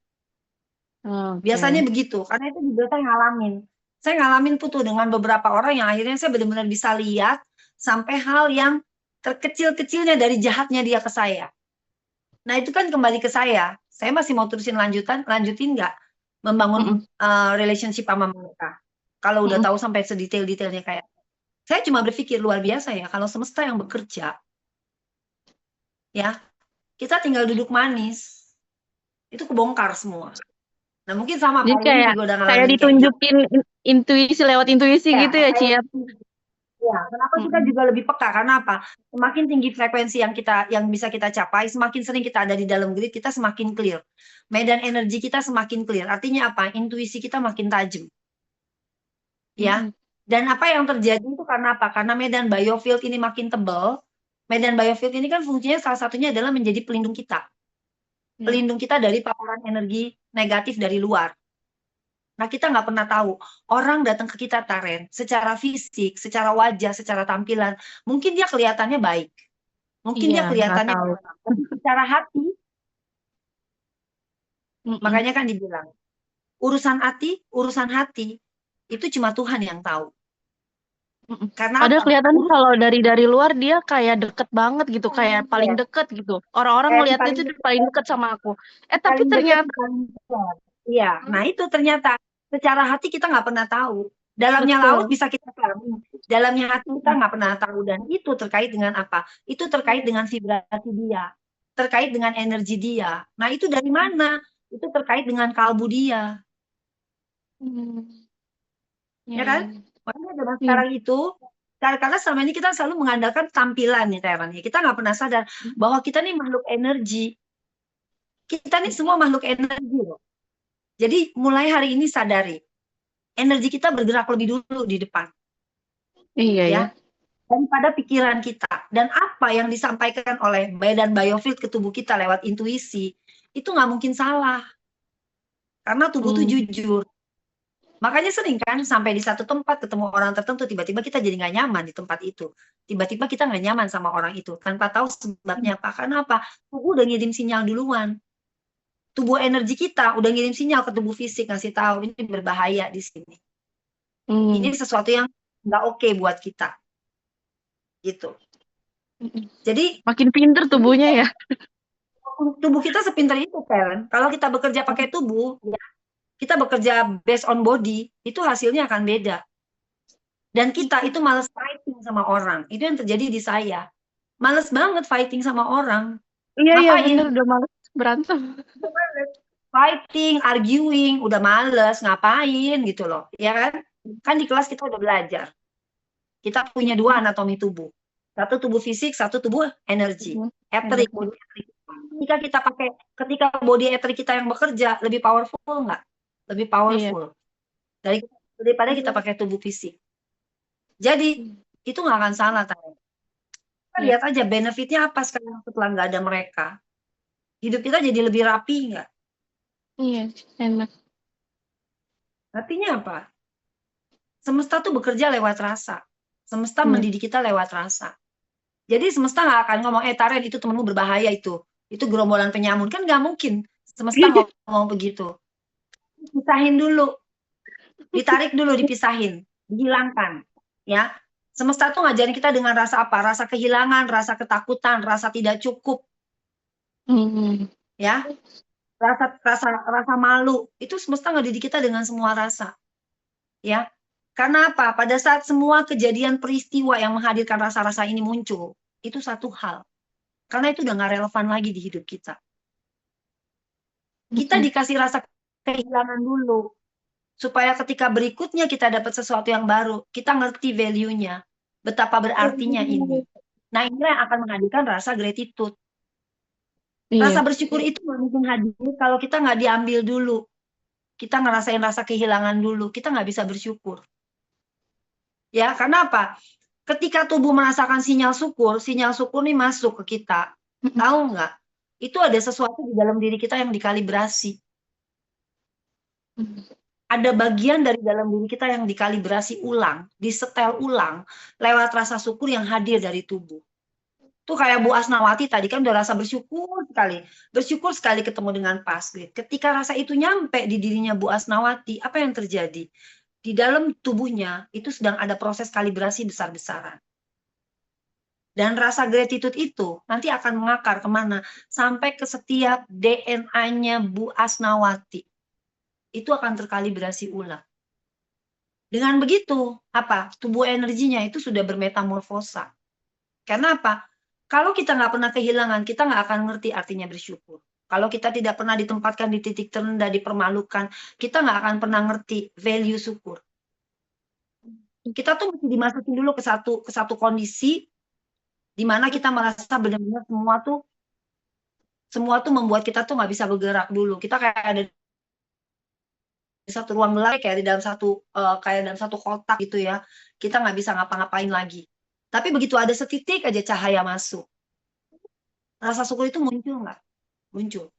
Biasanya begitu, karena itu juga saya ngalamin. Saya ngalamin tuh dengan beberapa orang yang akhirnya saya benar-benar bisa lihat sampai hal yang terkecil-kecilnya dari jahatnya dia ke saya. Nah itu kan kembali ke saya masih mau terusin lanjutin nggak membangun relationship sama mereka. Kalau udah tahu sampai sedetail-detailnya kayak, saya cuma berpikir luar biasa ya, kalau semesta yang bekerja, ya kita tinggal duduk manis, itu kebongkar semua. Nah mungkin sama Jadi Pak kayak juga udah saya ngalamin ditunjukin intuisi lewat intuisi gitu ya, Ci. Ya, kenapa kita juga lebih peka? Karena apa? Semakin tinggi frekuensi yang bisa kita capai, semakin sering kita ada di dalam grid, kita semakin clear. Medan energi kita semakin clear. Artinya apa? Intuisi kita makin tajam. Ya. Dan apa yang terjadi itu karena apa? Karena medan biofield ini makin tebal. Medan biofield ini kan fungsinya salah satunya adalah menjadi pelindung kita. Pelindung kita dari paparan energi negatif dari luar. Nah, kita nggak pernah tahu. Orang datang ke kita, Taren, secara fisik, secara wajah, secara tampilan, mungkin dia kelihatannya baik. Mungkin dia kelihatannya baik. Tapi secara hati, makanya kan dibilang, urusan hati, itu cuma Tuhan yang tahu. Karena ada kelihatan kalau dari luar dia kayak deket banget gitu, kayak paling deket gitu. Orang-orang ngeliatnya itu paling deket sama aku. Tapi ternyata iya, nah itu ternyata secara hati kita nggak pernah tahu. Dalamnya laut bisa kita selami, dalamnya hati kita nggak pernah tahu. Dan itu terkait dengan apa? Itu terkait dengan vibrasi dia, terkait dengan energi dia. Nah itu dari mana? Itu terkait dengan kalbu dia. Ya kan? Makanya zaman sekarang itu, karena selama ini kita selalu mengandalkan tampilan nih Teren. Kita nggak pernah sadar bahwa kita nih makhluk energi. Kita nih semua makhluk energi loh. Jadi mulai hari ini sadari, energi kita bergerak lebih dulu di depan. Iya ya. Daripada pikiran kita. Dan apa yang disampaikan oleh medan biofield ke tubuh kita lewat intuisi, itu nggak mungkin salah. Karena tubuh tuh Hmm. jujur. Makanya sering kan sampai di satu tempat ketemu orang tertentu, tiba-tiba kita jadi nggak nyaman di tempat itu. Tiba-tiba kita nggak nyaman sama orang itu tanpa tahu sebabnya apa. Karena apa? Tubuh udah ngirim sinyal duluan. Tubuh energi kita udah ngirim sinyal ke tubuh fisik ngasih tahu ini berbahaya di sini. Hmm. Ini sesuatu yang nggak oke buat kita. Gitu. Jadi Makin pinter tubuhnya ya. tubuh kita sepintar itu kan. Kalau kita bekerja pakai tubuh, ya, kita bekerja based on body, itu hasilnya akan beda. Dan kita itu males fighting sama orang. Itu yang terjadi di saya. Males banget fighting sama orang. Iya Ngapain? bener, udah males berantem. Fighting, arguing, udah males, ngapain gitu loh. Ya kan? Kan di kelas kita udah belajar. Kita punya dua anatomi tubuh. Satu tubuh fisik, satu tubuh energi. Etheric, body etheric. Ketika body etheric kita yang bekerja, lebih powerful nggak? Lebih powerful. Daripada kita pakai tubuh fisik. Jadi, itu nggak akan salah, Tanya. Kita lihat aja benefitnya apa sekarang setelah nggak ada mereka. Hidup kita jadi lebih rapi nggak? Iya, enak. Artinya apa? Semesta tuh bekerja lewat rasa. Semesta mendidik kita lewat rasa. Jadi semesta nggak akan ngomong, Taren itu temenmu berbahaya itu gerombolan penyamun. Kan nggak mungkin semesta ngomong begitu. Pisahin dulu. Ditarik dulu, dipisahin. Dihilangkan. Ya. Semesta tuh ngajarin kita dengan rasa apa? Rasa kehilangan, rasa ketakutan, rasa tidak cukup. Ya. Rasa malu. Itu semesta ngedidik kita dengan semua rasa. Ya. Karena apa? Pada saat semua kejadian peristiwa yang menghadirkan rasa-rasa ini muncul, itu satu hal. Karena itu udah nggak relevan lagi di hidup kita. Kita dikasih rasa kehilangan dulu. Supaya ketika berikutnya kita dapat sesuatu yang baru, kita ngerti value-nya. Betapa berartinya ini. Nah, inilah yang akan menghadirkan rasa gratitude. Rasa bersyukur itu nggak mungkin hadir kalau kita nggak diambil dulu. Kita ngerasain rasa kehilangan dulu. Kita nggak bisa bersyukur. Ya, karena apa? Ketika tubuh merasakan sinyal syukur nih masuk ke kita. Tahu nggak? Itu ada sesuatu di dalam diri kita yang dikalibrasi. Ada bagian dari dalam diri kita yang dikalibrasi ulang, disetel ulang, lewat rasa syukur yang hadir dari tubuh. Tuh kayak Bu Asnawati tadi kan udah rasa bersyukur sekali ketemu dengan Pasgrit. Ketika rasa itu nyampe di dirinya Bu Asnawati, apa yang terjadi? Di dalam tubuhnya itu sedang ada proses kalibrasi besar-besaran. Dan rasa gratitude itu nanti akan mengakar kemana? Sampai ke setiap DNA-nya Bu Asnawati. Itu akan terkalibrasi ulang. Dengan begitu, apa? Tubuh energinya itu sudah bermetamorfosa. Karena apa? Kalau kita nggak pernah kehilangan, kita nggak akan ngerti artinya bersyukur. Kalau kita tidak pernah ditempatkan di titik terendah, dipermalukan, kita nggak akan pernah ngerti value syukur. Kita tuh mesti dimasukin dulu ke satu kondisi di mana kita merasa benar-benar semua tuh membuat kita tuh nggak bisa bergerak dulu. Kita kayak ada di satu ruang gelap, kayak di dalam satu kotak gitu ya. Kita nggak bisa ngapa-ngapain lagi. Tapi begitu ada setitik aja cahaya masuk, rasa syukur itu muncul nggak? Muncul.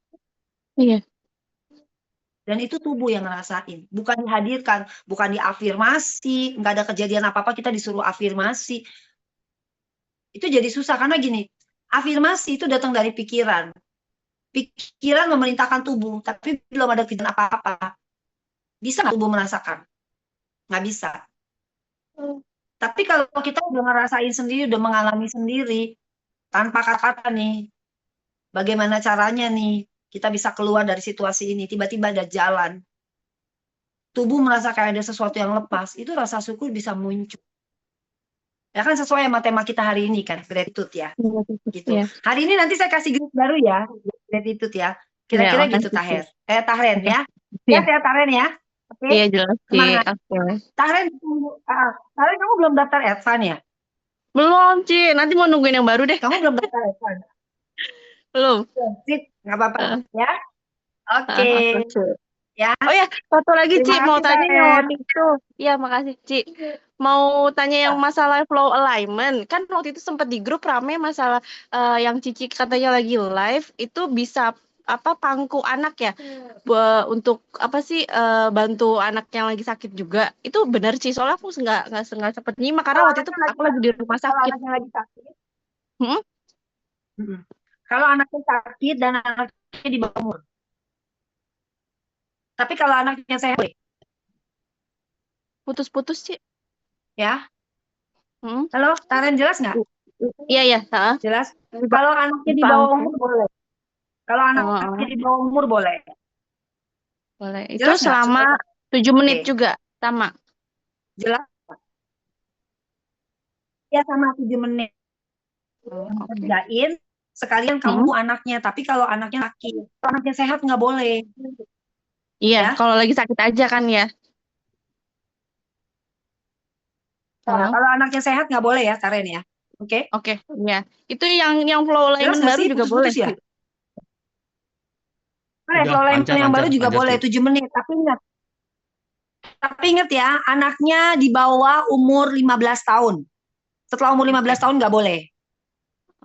Iya. Dan itu tubuh yang ngerasain, bukan dihadirkan, bukan diafirmasi, nggak ada kejadian apa-apa kita disuruh afirmasi. Itu jadi susah karena gini, afirmasi itu datang dari pikiran. Pikiran memerintahkan tubuh, tapi belum ada kejadian apa-apa. Bisa nggak tubuh merasakan? Nggak bisa. Tapi kalau kita udah ngerasain sendiri, udah mengalami sendiri, tanpa kata-kata nih, bagaimana caranya nih kita bisa keluar dari situasi ini, tiba-tiba ada jalan. Tubuh merasa kayak ada sesuatu yang lepas, itu rasa syukur bisa muncul. Ya kan sesuai sama tema kita hari ini kan, gratitude ya. Gitu. Iya. Hari ini nanti saya kasih grup baru ya, gratitude ya. Kira-kira Ya, gitu makasih, Tahren ya. Iya. Ya Tahren ya. Oke. Iya jelas sih. Semangat. Oke. Tahren kamu belum daftar Advan ya? Belum, Ci. Nanti mau nungguin yang baru deh. Kamu belum daftar Advan? Belum. Sip, nggak apa-apa ya. Oke. Ya. Oh ya, satu lagi Ci, Terima mau kasih, tanya yang Tahen. waktu itu. Iya, makasih Ci. Mau tanya yang masalah flow alignment. Kan waktu itu sempat di grup rame masalah yang Cici katanya lagi live itu bisa apa pangku anak ya, untuk apa sih bantu anak yang lagi sakit juga. Itu benar sih, soalnya aku nggak sempet nyimak karena Kalau waktu itu anaknya lagi aku lagi di rumah kalau sakit. anaknya lagi sakit, Hmm? kalau anaknya sakit dan anaknya di bawah umur. Tapi kalau anaknya sehat, boleh, Putus-putus sih. ya. Hmm? Halo, Taren jelas nggak? Iya ya, Jelas. Kalau anaknya di bawah umur boleh. Kalau anaknya di bawah umur boleh. boleh. Itu Jelas nggak? selama 7 menit Oke. juga sama. Jelas. Ya sama 7 menit. Oke. Kerjain sekalian kamu anaknya. Tapi kalau anaknya sakit, kalau anaknya sehat nggak boleh. Iya, Ya. kalau lagi sakit aja kan ya. Nah, kalau anaknya sehat nggak boleh ya, Taren ya. Oke. Oke, iya. Itu yang flow Jelas alignment nggak baru sih? juga Putus-putus boleh ya? sih. Boleh, Udah, flow alignment yang baru juga lancar. boleh 7 menit. Tapi ingat ya, anaknya di bawah umur 15 tahun. Setelah umur 15 tahun nggak boleh.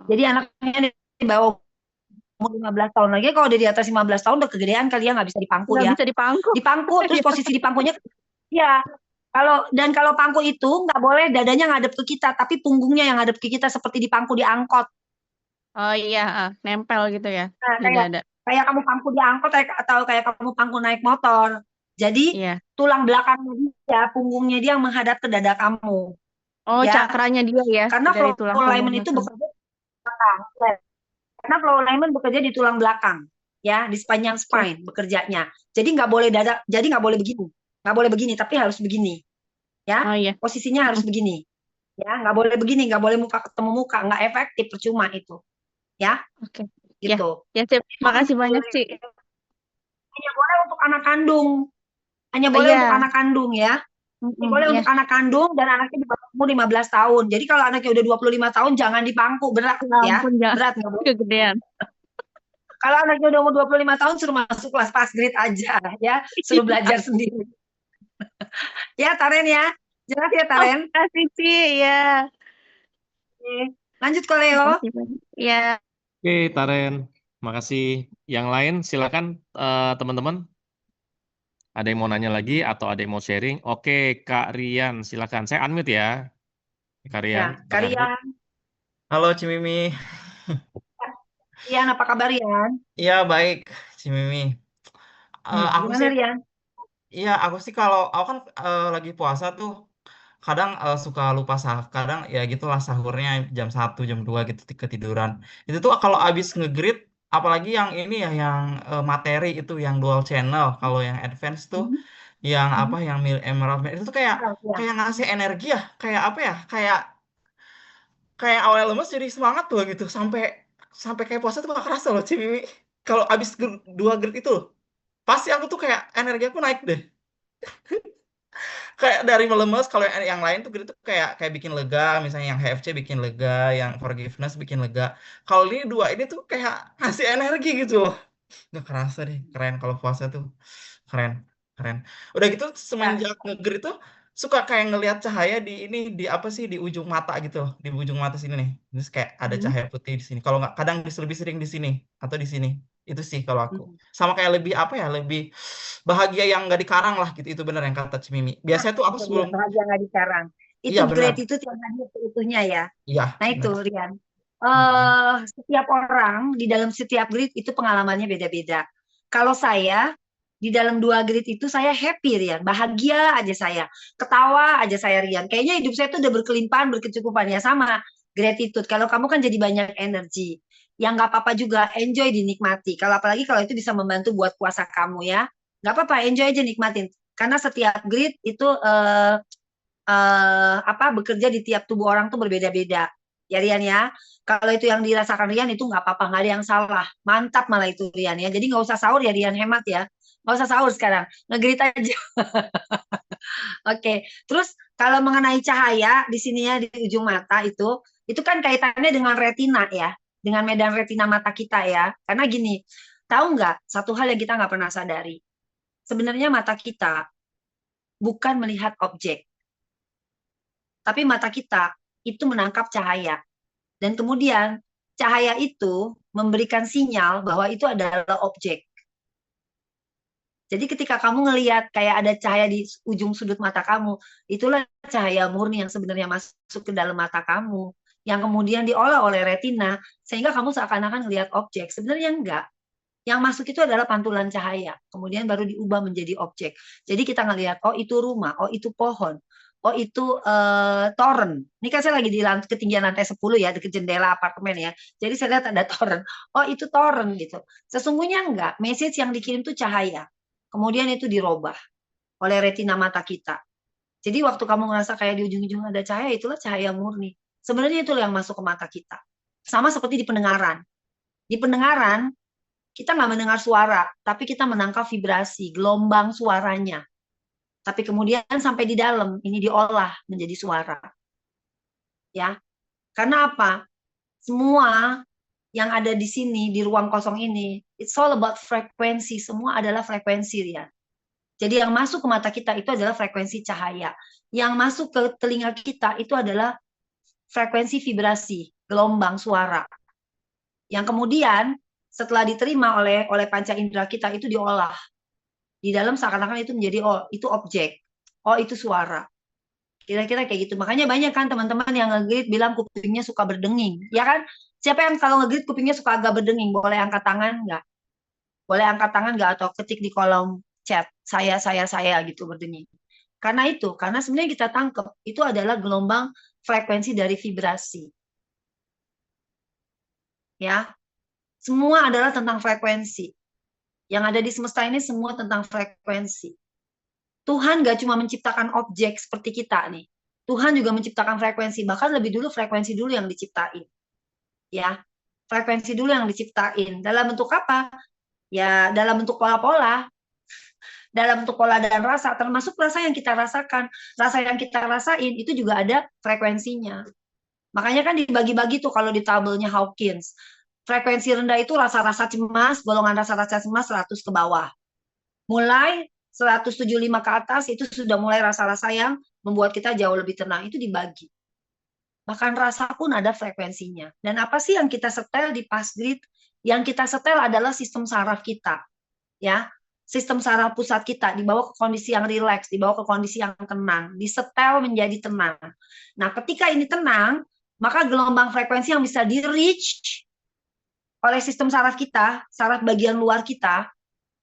Jadi anaknya di bawah umur 15 tahun lagi, kalau udah di atas 15 tahun udah kegedean kali ya, nggak bisa dipangku Nggak ya. bisa dipangku. Dipangku, terus posisi dipangkunya, ya. Kalau pangku itu nggak boleh dadanya ngadep ke kita, tapi punggungnya yang ngadep ke kita seperti dipangku di angkot. Oh iya, nempel gitu ya. Nah, kayak kamu pangku di angkot atau kayak kamu pangku naik motor. Jadi tulang belakangnya dia, punggungnya dia yang menghadap ke dada kamu. Oh, ya. cakranya dia ya. Karena dari flow alignment itu bekerja di belakang. Karena flow alignment bekerja di tulang belakang, ya, di sepanjang spine bekerjanya. Jadi nggak boleh dada, jadi nggak boleh begini, tapi harus begini, ya. Oh, iya. Posisinya harus begini, ya. Nggak boleh begini, nggak boleh muka ketemu muka, nggak efektif, percuma itu, ya. Oke. Gitu. Ya, Cip. Makasih banyak, Ci. Hanya boleh untuk anak kandung. Hanya boleh untuk anak kandung ya. Boleh untuk anak kandung dan anaknya di bawah umur 15 tahun. Jadi kalau anaknya udah 25 tahun jangan dipangku, berat ya. Berat nggak boleh. Kegedean. Kalau anaknya udah umur 25 tahun suruh masuk kelas pass grade aja ya. Suruh belajar sendiri. Ya, Taren ya. Jelas ya, Taren? Makasih, Ci. Ya. Oke. Lanjut ke Leo. Ya. Oke, Taren. Makasih. Yang lain silakan teman-teman. Ada yang mau nanya lagi atau ada yang mau sharing? Oke, Kak Rian, silakan. Saya unmute ya. Kak Rian. Ya, Kak Rian. Halo Cimimi. Rian, apa kabar Rian? Iya baik Cimimi. Aku Gimana sih, Rian? iya aku sih kalau aku kan lagi puasa tuh kadang suka lupa kadang ya gitulah sahurnya jam 1 jam 2 gitu ketiduran. Itu tuh kalau abis nge-grid apalagi yang ini ya yang materi itu yang dual channel, kalau yang advance tuh yang apa yang emerald itu tuh kayak ngasih energi ya, kayak apa ya? Kayak awalnya lemes jadi semangat tuh gitu sampai kayak puasa tuh gak kerasa loh Cimimi. Kalau abis 2 grid itu loh, pasti aku tuh kayak energi aku naik deh. Kayak dari melemes, kalau yang lain tuh gitu tuh kayak bikin lega, misalnya yang HFC bikin lega, yang forgiveness bikin lega. Kalau ini 2 ini tuh kayak ngasih energi gitu loh. Gak kerasa deh, keren kalau puasa tuh. Keren, keren. Udah gitu semenjak nge-grid tuh suka kayak ngelihat cahaya di ini di apa sih di ujung mata gitu loh, di ujung mata sini nih. Terus kayak ada cahaya putih di sini. Kalau nggak kadang lebih sering di sini atau di sini. Itu sih kalau aku. Sama kayak lebih apa ya, lebih bahagia yang nggak dikarang lah gitu. Itu benar yang kata Cimimi. Biasanya tuh aku sebelum bahagia nggak dikarang. Itu iya, benar. gratitude yang tadi seutuhnya ya. Iya. Nah itu benar. Rian. Setiap orang di dalam setiap grid itu pengalamannya beda-beda. Kalau saya di dalam 2 grid itu saya happy Rian, bahagia aja saya, ketawa aja saya Rian. Kayaknya hidup saya tuh udah berkelimpahan, berkecukupan ya sama gratitude. Kalau kamu kan jadi banyak energi, yang nggak apa-apa juga, enjoy dinikmati. Kalau apalagi kalau itu bisa membantu buat puasa kamu ya, nggak apa-apa, enjoy aja nikmatin. Karena setiap grid itu bekerja di tiap tubuh orang tuh berbeda-beda. Ya Rian ya. Kalau itu yang dirasakan Rian itu nggak apa-apa, nggak ada yang salah. Mantap malah itu Rian ya. Jadi nggak usah sahur ya Rian, hemat ya. Nggak usah sahur sekarang, nge-grid aja. Oke. Terus kalau mengenai cahaya di sininya di ujung mata itu kan kaitannya dengan retina ya, dengan medan retina mata kita ya. Karena gini, tahu nggak satu hal yang kita nggak pernah sadari? Sebenarnya mata kita bukan melihat objek, tapi mata kita itu menangkap cahaya. Dan kemudian cahaya itu memberikan sinyal bahwa itu adalah objek. Jadi ketika kamu ngelihat kayak ada cahaya di ujung sudut mata kamu, itulah cahaya murni yang sebenarnya masuk ke dalam mata kamu, yang kemudian diolah oleh retina, sehingga kamu seakan-akan ngelihat objek. Sebenarnya enggak. Yang masuk itu adalah pantulan cahaya, kemudian baru diubah menjadi objek. Jadi kita ngelihat, oh itu rumah, oh itu pohon, oh itu toren. Ini kan saya lagi di ketinggian lantai 10 ya, dekat jendela apartemen ya. Jadi saya lihat ada toren. Oh itu toren gitu. Sesungguhnya enggak, message yang dikirim itu cahaya. Kemudian itu dirubah oleh retina mata kita. Jadi waktu kamu ngerasa kayak di ujung-ujung ada cahaya, itulah cahaya murni. Sebenarnya itulah yang masuk ke mata kita. Sama seperti di pendengaran. Di pendengaran, kita nggak mendengar suara, tapi kita menangkap vibrasi, gelombang suaranya. Tapi kemudian sampai di dalam, ini diolah menjadi suara. Ya, karena apa? Semua yang ada di sini, di ruang kosong ini, it's all about frekuensi. Semua adalah frekuensi, ya. Jadi yang masuk ke mata kita itu adalah frekuensi cahaya. Yang masuk ke telinga kita itu adalah frekuensi vibrasi, gelombang suara. Yang kemudian setelah diterima oleh panca indera kita itu diolah. Di dalam seakan-akan itu menjadi, oh itu objek, oh itu suara. Kira-kira kayak gitu. Makanya banyak kan teman-teman yang ngegrit bilang kupingnya suka berdenging. Ya kan? Siapa yang kalau ngegrit kupingnya suka agak berdenging? Boleh angkat tangan nggak? Boleh angkat tangan nggak? Atau ketik di kolom chat, saya gitu berdenging. Karena sebenarnya kita tangkap, itu adalah gelombang frekuensi dari vibrasi. Ya, semua adalah tentang frekuensi. Yang ada di semesta ini semua tentang frekuensi. Tuhan gak cuma menciptakan objek seperti kita nih. Tuhan juga menciptakan frekuensi. Bahkan lebih dulu frekuensi dulu yang diciptain. Ya, frekuensi dulu yang diciptain. Dalam bentuk apa? Ya, dalam bentuk pola-pola. Dalam bentuk pola dan rasa. Termasuk rasa yang kita rasakan. Rasa yang kita rasain itu juga ada frekuensinya. Makanya kan dibagi-bagi tuh kalau di tabelnya Hawkins. Frekuensi rendah itu rasa-rasa cemas, golongan rasa-rasa cemas 100 ke bawah. Mulai 175 ke atas itu sudah mulai rasa-rasa yang membuat kita jauh lebih tenang. Itu dibagi. Bahkan rasa pun ada frekuensinya. Dan apa sih yang kita setel di Passgrid? Yang kita setel adalah sistem saraf kita. Ya, sistem saraf pusat kita dibawa ke kondisi yang rileks, dibawa ke kondisi yang tenang, disetel menjadi tenang. Nah, ketika ini tenang, maka gelombang frekuensi yang bisa di-reach oleh sistem saraf kita, saraf bagian luar kita,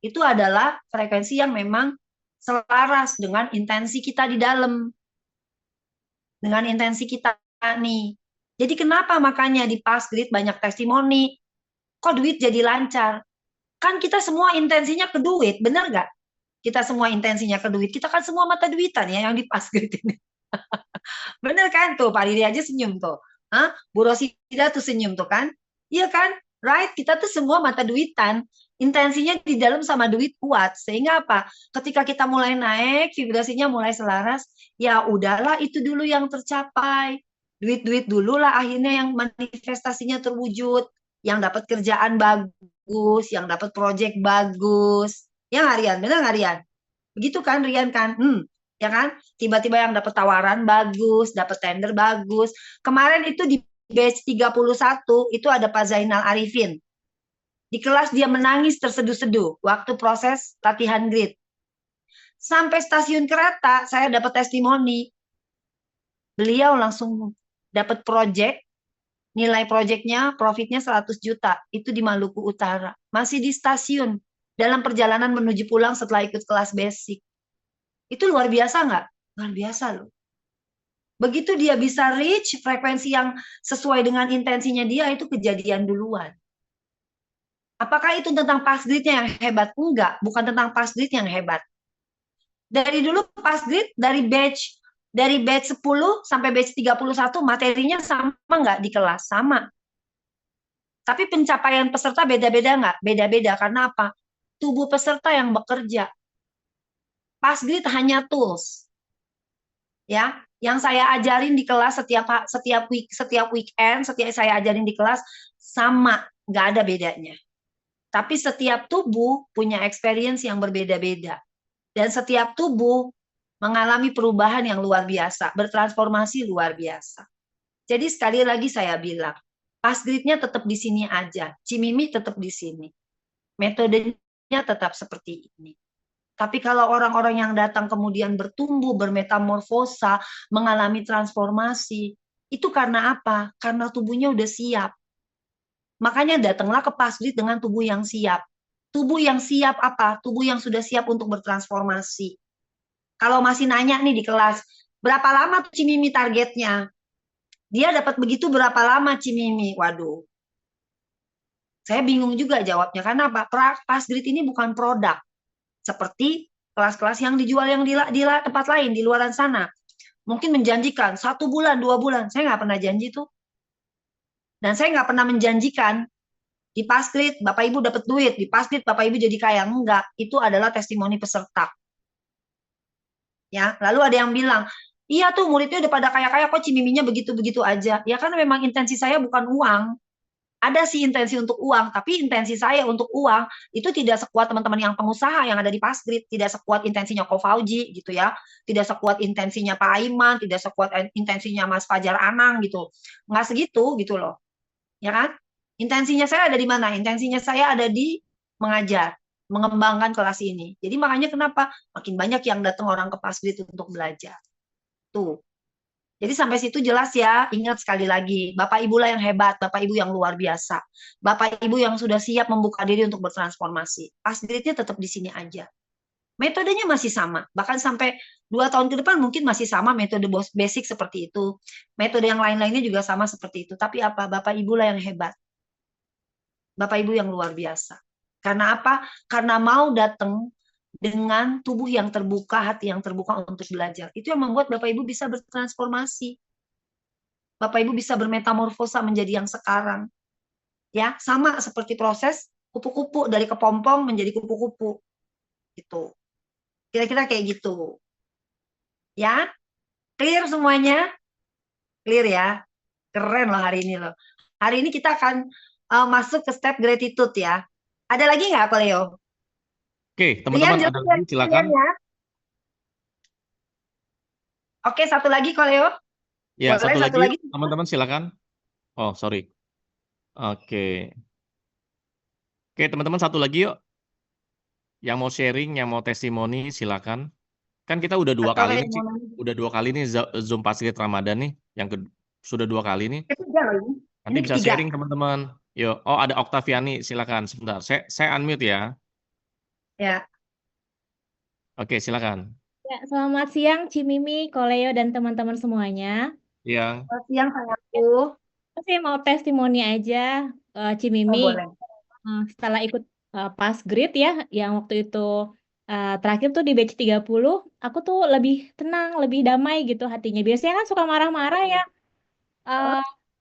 itu adalah frekuensi yang memang selaras dengan intensi kita di dalam. Dengan intensi kita nih. Jadi kenapa makanya di Passgrid banyak testimoni, kok duit jadi lancar? Kan kita semua intensinya ke duit, bener nggak? Kita semua intensinya ke duit, kita kan semua mata duitan ya yang di Passgrid ini. Bener kan tuh, Pak Riri aja senyum tuh. Hah? Bu Rosida tuh senyum tuh kan? Iya kan? Right, kita tuh semua mata duitan, intensinya di dalam sama duit kuat, sehingga apa? Ketika kita mulai naik, vibrasinya mulai selaras, ya udahlah itu dulu yang tercapai, duit-duit dulu lah akhirnya yang manifestasinya terwujud, yang dapat kerjaan bagus, yang dapat proyek bagus, ya nggak Rian? Benar nggak Rian? Begitu kan Rian kan? Ya kan? Tiba-tiba yang dapat tawaran bagus, dapat tender bagus. Kemarin itu di batch 31 itu ada Pak Zainal Arifin. Di kelas dia menangis terseduh-seduh waktu proses latihan grid. Sampai stasiun kereta saya dapat testimoni. Beliau langsung dapat proyek, nilai proyeknya, profitnya 100 juta. Itu di Maluku Utara. Masih di stasiun. Dalam perjalanan menuju pulang setelah ikut kelas basic. Itu luar biasa nggak? Luar biasa loh. Begitu dia bisa reach frekuensi yang sesuai dengan intensinya dia, itu kejadian duluan. Apakah itu tentang Passgrid-nya yang hebat? Enggak, bukan tentang Passgrid yang hebat. Dari dulu Passgrid, dari batch 10 sampai batch 31, materinya sama nggak di kelas? Sama. Tapi pencapaian peserta beda-beda nggak? Beda-beda, karena apa? Tubuh peserta yang bekerja. Passgrid hanya tools. Ya, yang saya ajarin di kelas setiap weekend, setiap saya ajarin di kelas sama, nggak ada bedanya. Tapi setiap tubuh punya experience yang berbeda-beda. Dan setiap tubuh mengalami perubahan yang luar biasa, bertransformasi luar biasa. Jadi sekali lagi saya bilang, Passgrid-nya tetap di sini aja. Cimimi tetap di sini. Metodenya tetap seperti ini. Tapi kalau orang-orang yang datang kemudian bertumbuh, bermetamorfosa, mengalami transformasi, itu karena apa? Karena tubuhnya udah siap. Makanya datanglah ke Passgrid dengan tubuh yang siap. Tubuh yang siap apa? Tubuh yang sudah siap untuk bertransformasi. Kalau masih nanya nih di kelas, berapa lama tuh Cimimi targetnya? Dia dapat begitu berapa lama Cimimi? Waduh. Saya bingung juga jawabnya. Karena apa? Passgrid ini bukan produk. Seperti kelas-kelas yang dijual yang di tempat lain, di luaran sana. Mungkin menjanjikan 1 bulan, 2 bulan. Saya nggak pernah janji tuh. Dan saya nggak pernah menjanjikan di Passgrid Bapak Ibu dapat duit, di Passgrid Bapak Ibu jadi kaya. Enggak, itu adalah testimoni peserta. Ya, lalu ada yang bilang, iya tuh muridnya udah pada kaya-kaya, kok Cimiminya begitu-begitu aja. Ya kan memang intensi saya bukan uang. Ada sih intensi untuk uang, tapi intensi saya untuk uang itu tidak sekuat teman-teman yang pengusaha yang ada di Passgrid, tidak sekuat intensinya Ko Fauji gitu ya, tidak sekuat intensinya Pak Aiman, tidak sekuat intensinya Mas Fajar Anang gitu. Nggak segitu gitu loh. Ya kan? Intensinya saya ada di mana? Intensinya saya ada di mengajar, mengembangkan kelas ini. Jadi makanya kenapa makin banyak yang datang orang ke Passgrid untuk belajar. Tuh. Jadi sampai situ jelas ya, ingat sekali lagi, Bapak Ibu lah yang hebat, Bapak Ibu yang luar biasa. Bapak Ibu yang sudah siap membuka diri untuk bertransformasi. Passgrid-nya tetap di sini aja. Metodenya masih sama, bahkan sampai 2 tahun ke depan mungkin masih sama metode basic seperti itu. Metode yang lain-lainnya juga sama seperti itu. Tapi apa? Bapak Ibu lah yang hebat. Bapak Ibu yang luar biasa. Karena apa? Karena mau datang dengan tubuh yang terbuka, hati yang terbuka untuk belajar. Itu yang membuat Bapak Ibu bisa bertransformasi. Bapak Ibu bisa bermetamorfosa menjadi yang sekarang. Ya, sama seperti proses kupu-kupu dari kepompong menjadi kupu-kupu. Gitu. Kira-kira kayak gitu. Ya? Clear semuanya? Clear ya? Keren loh hari ini loh. Hari ini kita akan masuk ke step gratitude ya. Ada lagi nggak, Ko Leo? Oke, teman-teman ada lagi silakan. Ya? Oke, satu lagi Ko Leo. Ya, boleh, satu lagi teman-teman silakan. Oh, sorry. Oke. Oke, teman-teman satu lagi yuk. Yang mau sharing, yang mau testimoni silakan. Kan kita udah 2 kali nih, Ci. Udah 2 kali nih Zoom Passgrid Ramadan nih. Sudah 2 kali nih. Nanti bisa sharing teman-teman. Yuk. Oh, ada Oktaviani, silakan sebentar. Saya unmute ya. Ya. Oke, silakan. Ya, selamat siang Cimimi, Ko Leo, dan teman-teman semuanya. Iya. Selamat siang sayangku. Saya mau testimoni aja Cimimi. Oh, boleh. Setelah ikut Passgrid ya, yang waktu itu terakhir tuh di batch 30, aku tuh lebih tenang, lebih damai gitu hatinya. Biasanya kan suka marah-marah ya.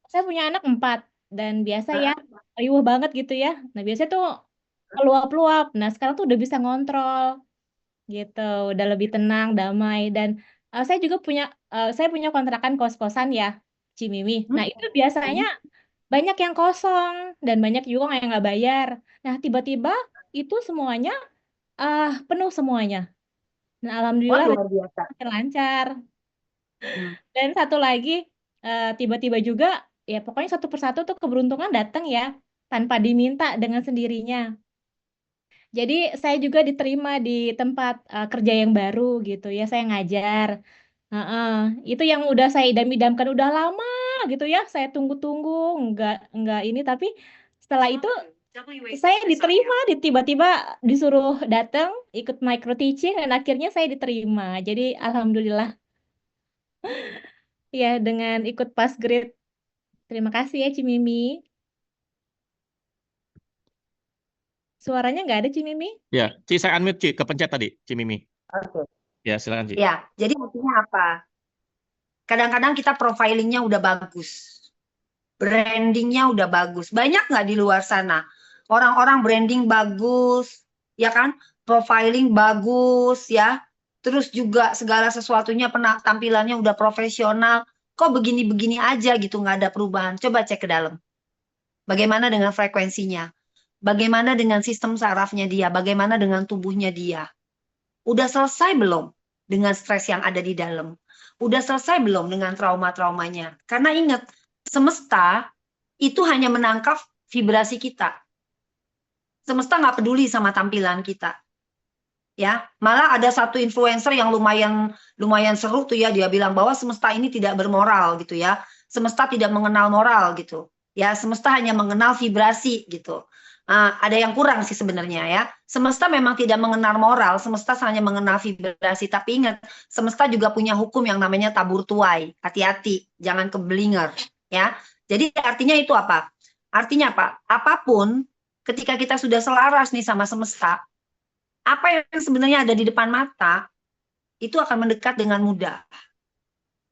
Saya punya anak 4 dan biasa ya riuh banget gitu ya. Nah biasanya tuh keluap-luap. Nah sekarang tuh udah bisa ngontrol gitu, udah lebih tenang, damai. Dan saya juga punya kontrakan kos-kosan ya, Cimimi. Nah itu biasanya banyak yang kosong dan banyak juga yang nggak bayar. Nah tiba-tiba itu semuanya penuh semuanya. Nah alhamdulillah luar biasa. lancar. Dan satu lagi tiba-tiba juga ya pokoknya satu persatu tuh keberuntungan datang ya tanpa diminta dengan sendirinya. Jadi saya juga diterima di tempat kerja yang baru gitu ya, saya ngajar. Itu yang udah saya idam-idamkan udah lama gitu ya, saya tunggu-tunggu, enggak ini, tapi setelah itu saya diterima, tiba-tiba disuruh datang ikut micro teaching dan akhirnya saya diterima. Jadi alhamdulillah ya dengan ikut Passgrid. Terima kasih ya Cimimi. Suaranya nggak ada Cimimi? Ya, Ci, saya unmute, Ci, kepencet tadi, Cimimi. Oke. Ya, silakan, Ci. Ya, jadi artinya apa? Kadang-kadang kita profilingnya udah bagus. Brandingnya udah bagus. Banyak nggak di luar sana? Orang-orang branding bagus, ya kan? Profiling bagus, ya. Terus juga segala sesuatunya tampilannya udah profesional. Kok begini-begini aja gitu, nggak ada perubahan. Coba cek ke dalam. Bagaimana dengan frekuensinya? Bagaimana dengan sistem sarafnya dia? Bagaimana dengan tubuhnya dia? Udah selesai belum dengan stres yang ada di dalam? Udah selesai belum dengan trauma-traumanya? Karena ingat, semesta itu hanya menangkap vibrasi kita. Semesta nggak peduli sama tampilan kita. Ya, malah ada satu influencer yang lumayan seru tuh ya, dia bilang bahwa semesta ini tidak bermoral gitu ya. Semesta tidak mengenal moral gitu. Ya, semesta hanya mengenal vibrasi gitu. Ada yang kurang sih sebenarnya ya. Semesta memang tidak mengenal moral, semesta hanya mengenal vibrasi. Tapi ingat, semesta juga punya hukum yang namanya tabur tuai. Hati-hati, jangan kebelinger ya. Jadi artinya itu apa? Artinya apa? Apapun ketika kita sudah selaras nih sama semesta, apa yang sebenarnya ada di depan mata itu akan mendekat dengan mudah.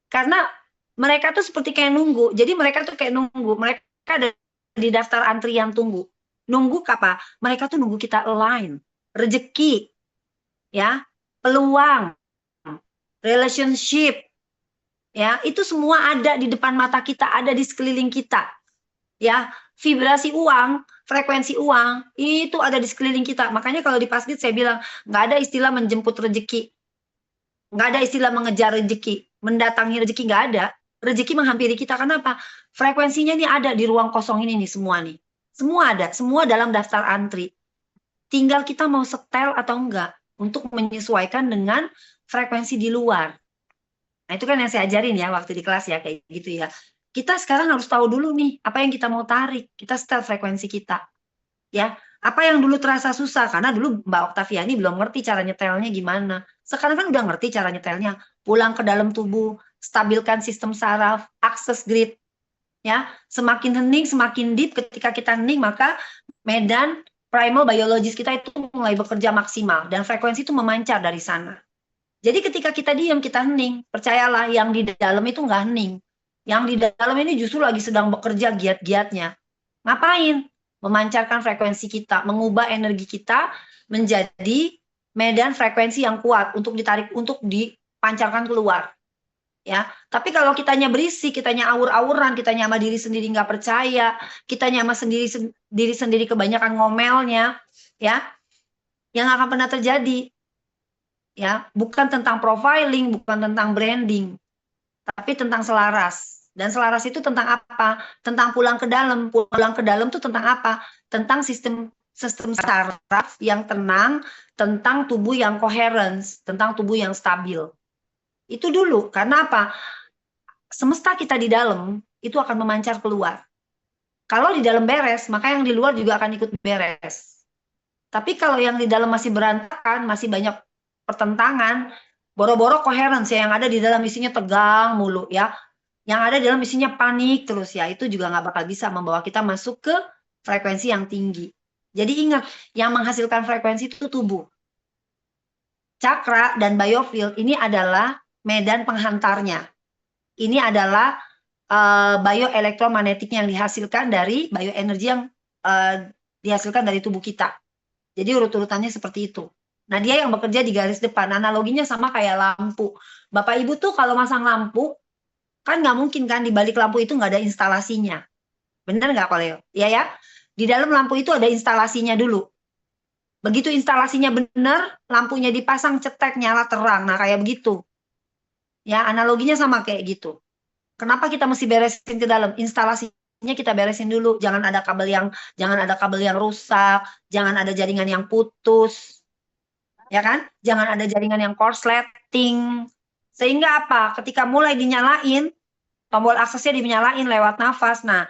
Karena mereka tuh seperti kayak nunggu. Jadi mereka tuh kayak nunggu. Mereka ada di daftar antrian tunggu. Nunggu apa? Mereka tuh nunggu kita align. Rezeki, ya, peluang, relationship, ya, itu semua ada di depan mata kita, ada di sekeliling kita. Ya, vibrasi uang, frekuensi uang, itu ada di sekeliling kita. Makanya kalau di Pasgrit saya bilang, nggak ada istilah menjemput rezeki. Nggak ada istilah mengejar rezeki, mendatangi rezeki, nggak ada. Rezeki menghampiri kita, kenapa? Frekuensinya ini ada di ruang kosong ini nih, semua nih. Semua ada, semua dalam daftar antri. Tinggal kita mau setel atau enggak untuk menyesuaikan dengan frekuensi di luar. Nah, itu kan yang saya ajarin ya waktu di kelas ya, kayak gitu ya. Kita sekarang harus tahu dulu nih, apa yang kita mau tarik. Kita setel frekuensi kita. Ya, apa yang dulu terasa susah, karena dulu Mbak Oktaviani belum ngerti cara nyetelnya gimana. Sekarang kan udah ngerti cara nyetelnya. Pulang ke dalam tubuh, stabilkan sistem saraf, akses grid. Ya, semakin hening, semakin deep. Ketika kita hening, maka medan primal biologis kita itu mulai bekerja maksimal dan frekuensi itu memancar dari sana. Jadi ketika kita diam, kita hening, percayalah yang di dalam itu nggak hening. Yang di dalam ini justru lagi sedang bekerja giat-giatnya. Ngapain? Memancarkan frekuensi kita, mengubah energi kita menjadi medan frekuensi yang kuat untuk ditarik, untuk dipancarkan keluar. Ya, tapi kalau kitanya berisik, kitanya awur-awuran, kitanya sama diri sendiri nggak percaya, kitanya sama diri sendiri kebanyakan ngomelnya, ya, yang akan pernah terjadi, ya, bukan tentang profiling, bukan tentang branding, tapi tentang selaras. Dan selaras itu tentang apa? Tentang pulang ke dalam. Pulang ke dalam itu tentang apa? Tentang sistem saraf yang tenang, tentang tubuh yang coherence, tentang tubuh yang stabil. Itu dulu, karena apa? Semesta kita di dalam itu akan memancar keluar. Kalau di dalam beres, maka yang di luar juga akan ikut beres. Tapi kalau yang di dalam masih berantakan, masih banyak pertentangan, boro-boro coherence ya, yang ada di dalam isinya tegang mulu ya, yang ada di dalam isinya panik terus ya, itu juga nggak bakal bisa membawa kita masuk ke frekuensi yang tinggi. Jadi ingat, yang menghasilkan frekuensi itu tubuh. Cakra dan biofield ini adalah medan penghantarnya. Ini adalah bioelektromagnetik yang dihasilkan dari bioenergi yang dihasilkan dari tubuh kita. Jadi urut-urutannya seperti itu. Nah, dia yang bekerja di garis depan. Analoginya sama kayak lampu. Bapak Ibu tuh kalau masang lampu, kan nggak mungkin kan di balik lampu itu nggak ada instalasinya. Bener nggak, Koleo? Iya ya? Di dalam lampu itu ada instalasinya dulu. Begitu instalasinya benar, lampunya dipasang, cetek, nyala, terang. Nah, kayak begitu. Ya, analoginya sama kayak gitu. Kenapa kita mesti beresin ke dalam? Instalasinya kita beresin dulu. Jangan ada kabel yang rusak, jangan ada jaringan yang putus. Ya kan? Jangan ada jaringan yang korsleting. Sehingga apa? Ketika mulai dinyalain, tombol aksesnya dinyalain lewat nafas. Nah,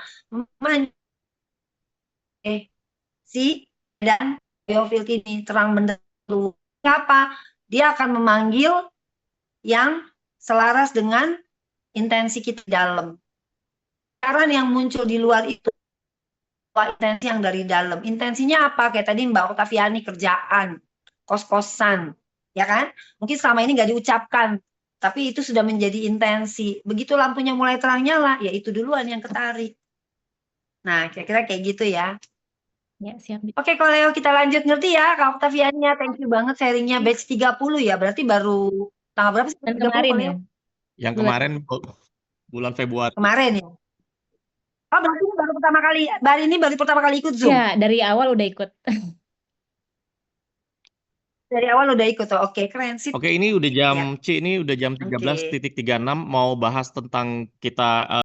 si dan biofield ini terang benderang. Apa? Dia akan memanggil yang selaras dengan intensi kita di dalam. Karena yang muncul di luar itu intensi yang dari dalam. Intensinya apa? Kayak tadi Mbak Oktaviani, kerjaan, kos-kosan, ya kan? Mungkin selama ini nggak diucapkan, tapi itu sudah menjadi intensi. Begitu lampunya mulai terang nyala, ya itu duluan yang ketarik. Nah, kira-kira kayak gitu ya. Ya, siap. Oke, kalau Leo kita lanjut, ngerti ya Kak Oktaviania. Thank you banget sharingnya. Batch 30 ya, berarti baru tanggal berapa sih? Dan kemarin ya. Yang kemarin bulan Februari. Kemarin ya. Oh, berarti ini baru pertama kali ikut Zoom. Ya, dari awal udah ikut. Dari awal udah ikut tuh. Oke, keren sih. Oke, ini udah jam 13.36 mau bahas tentang kita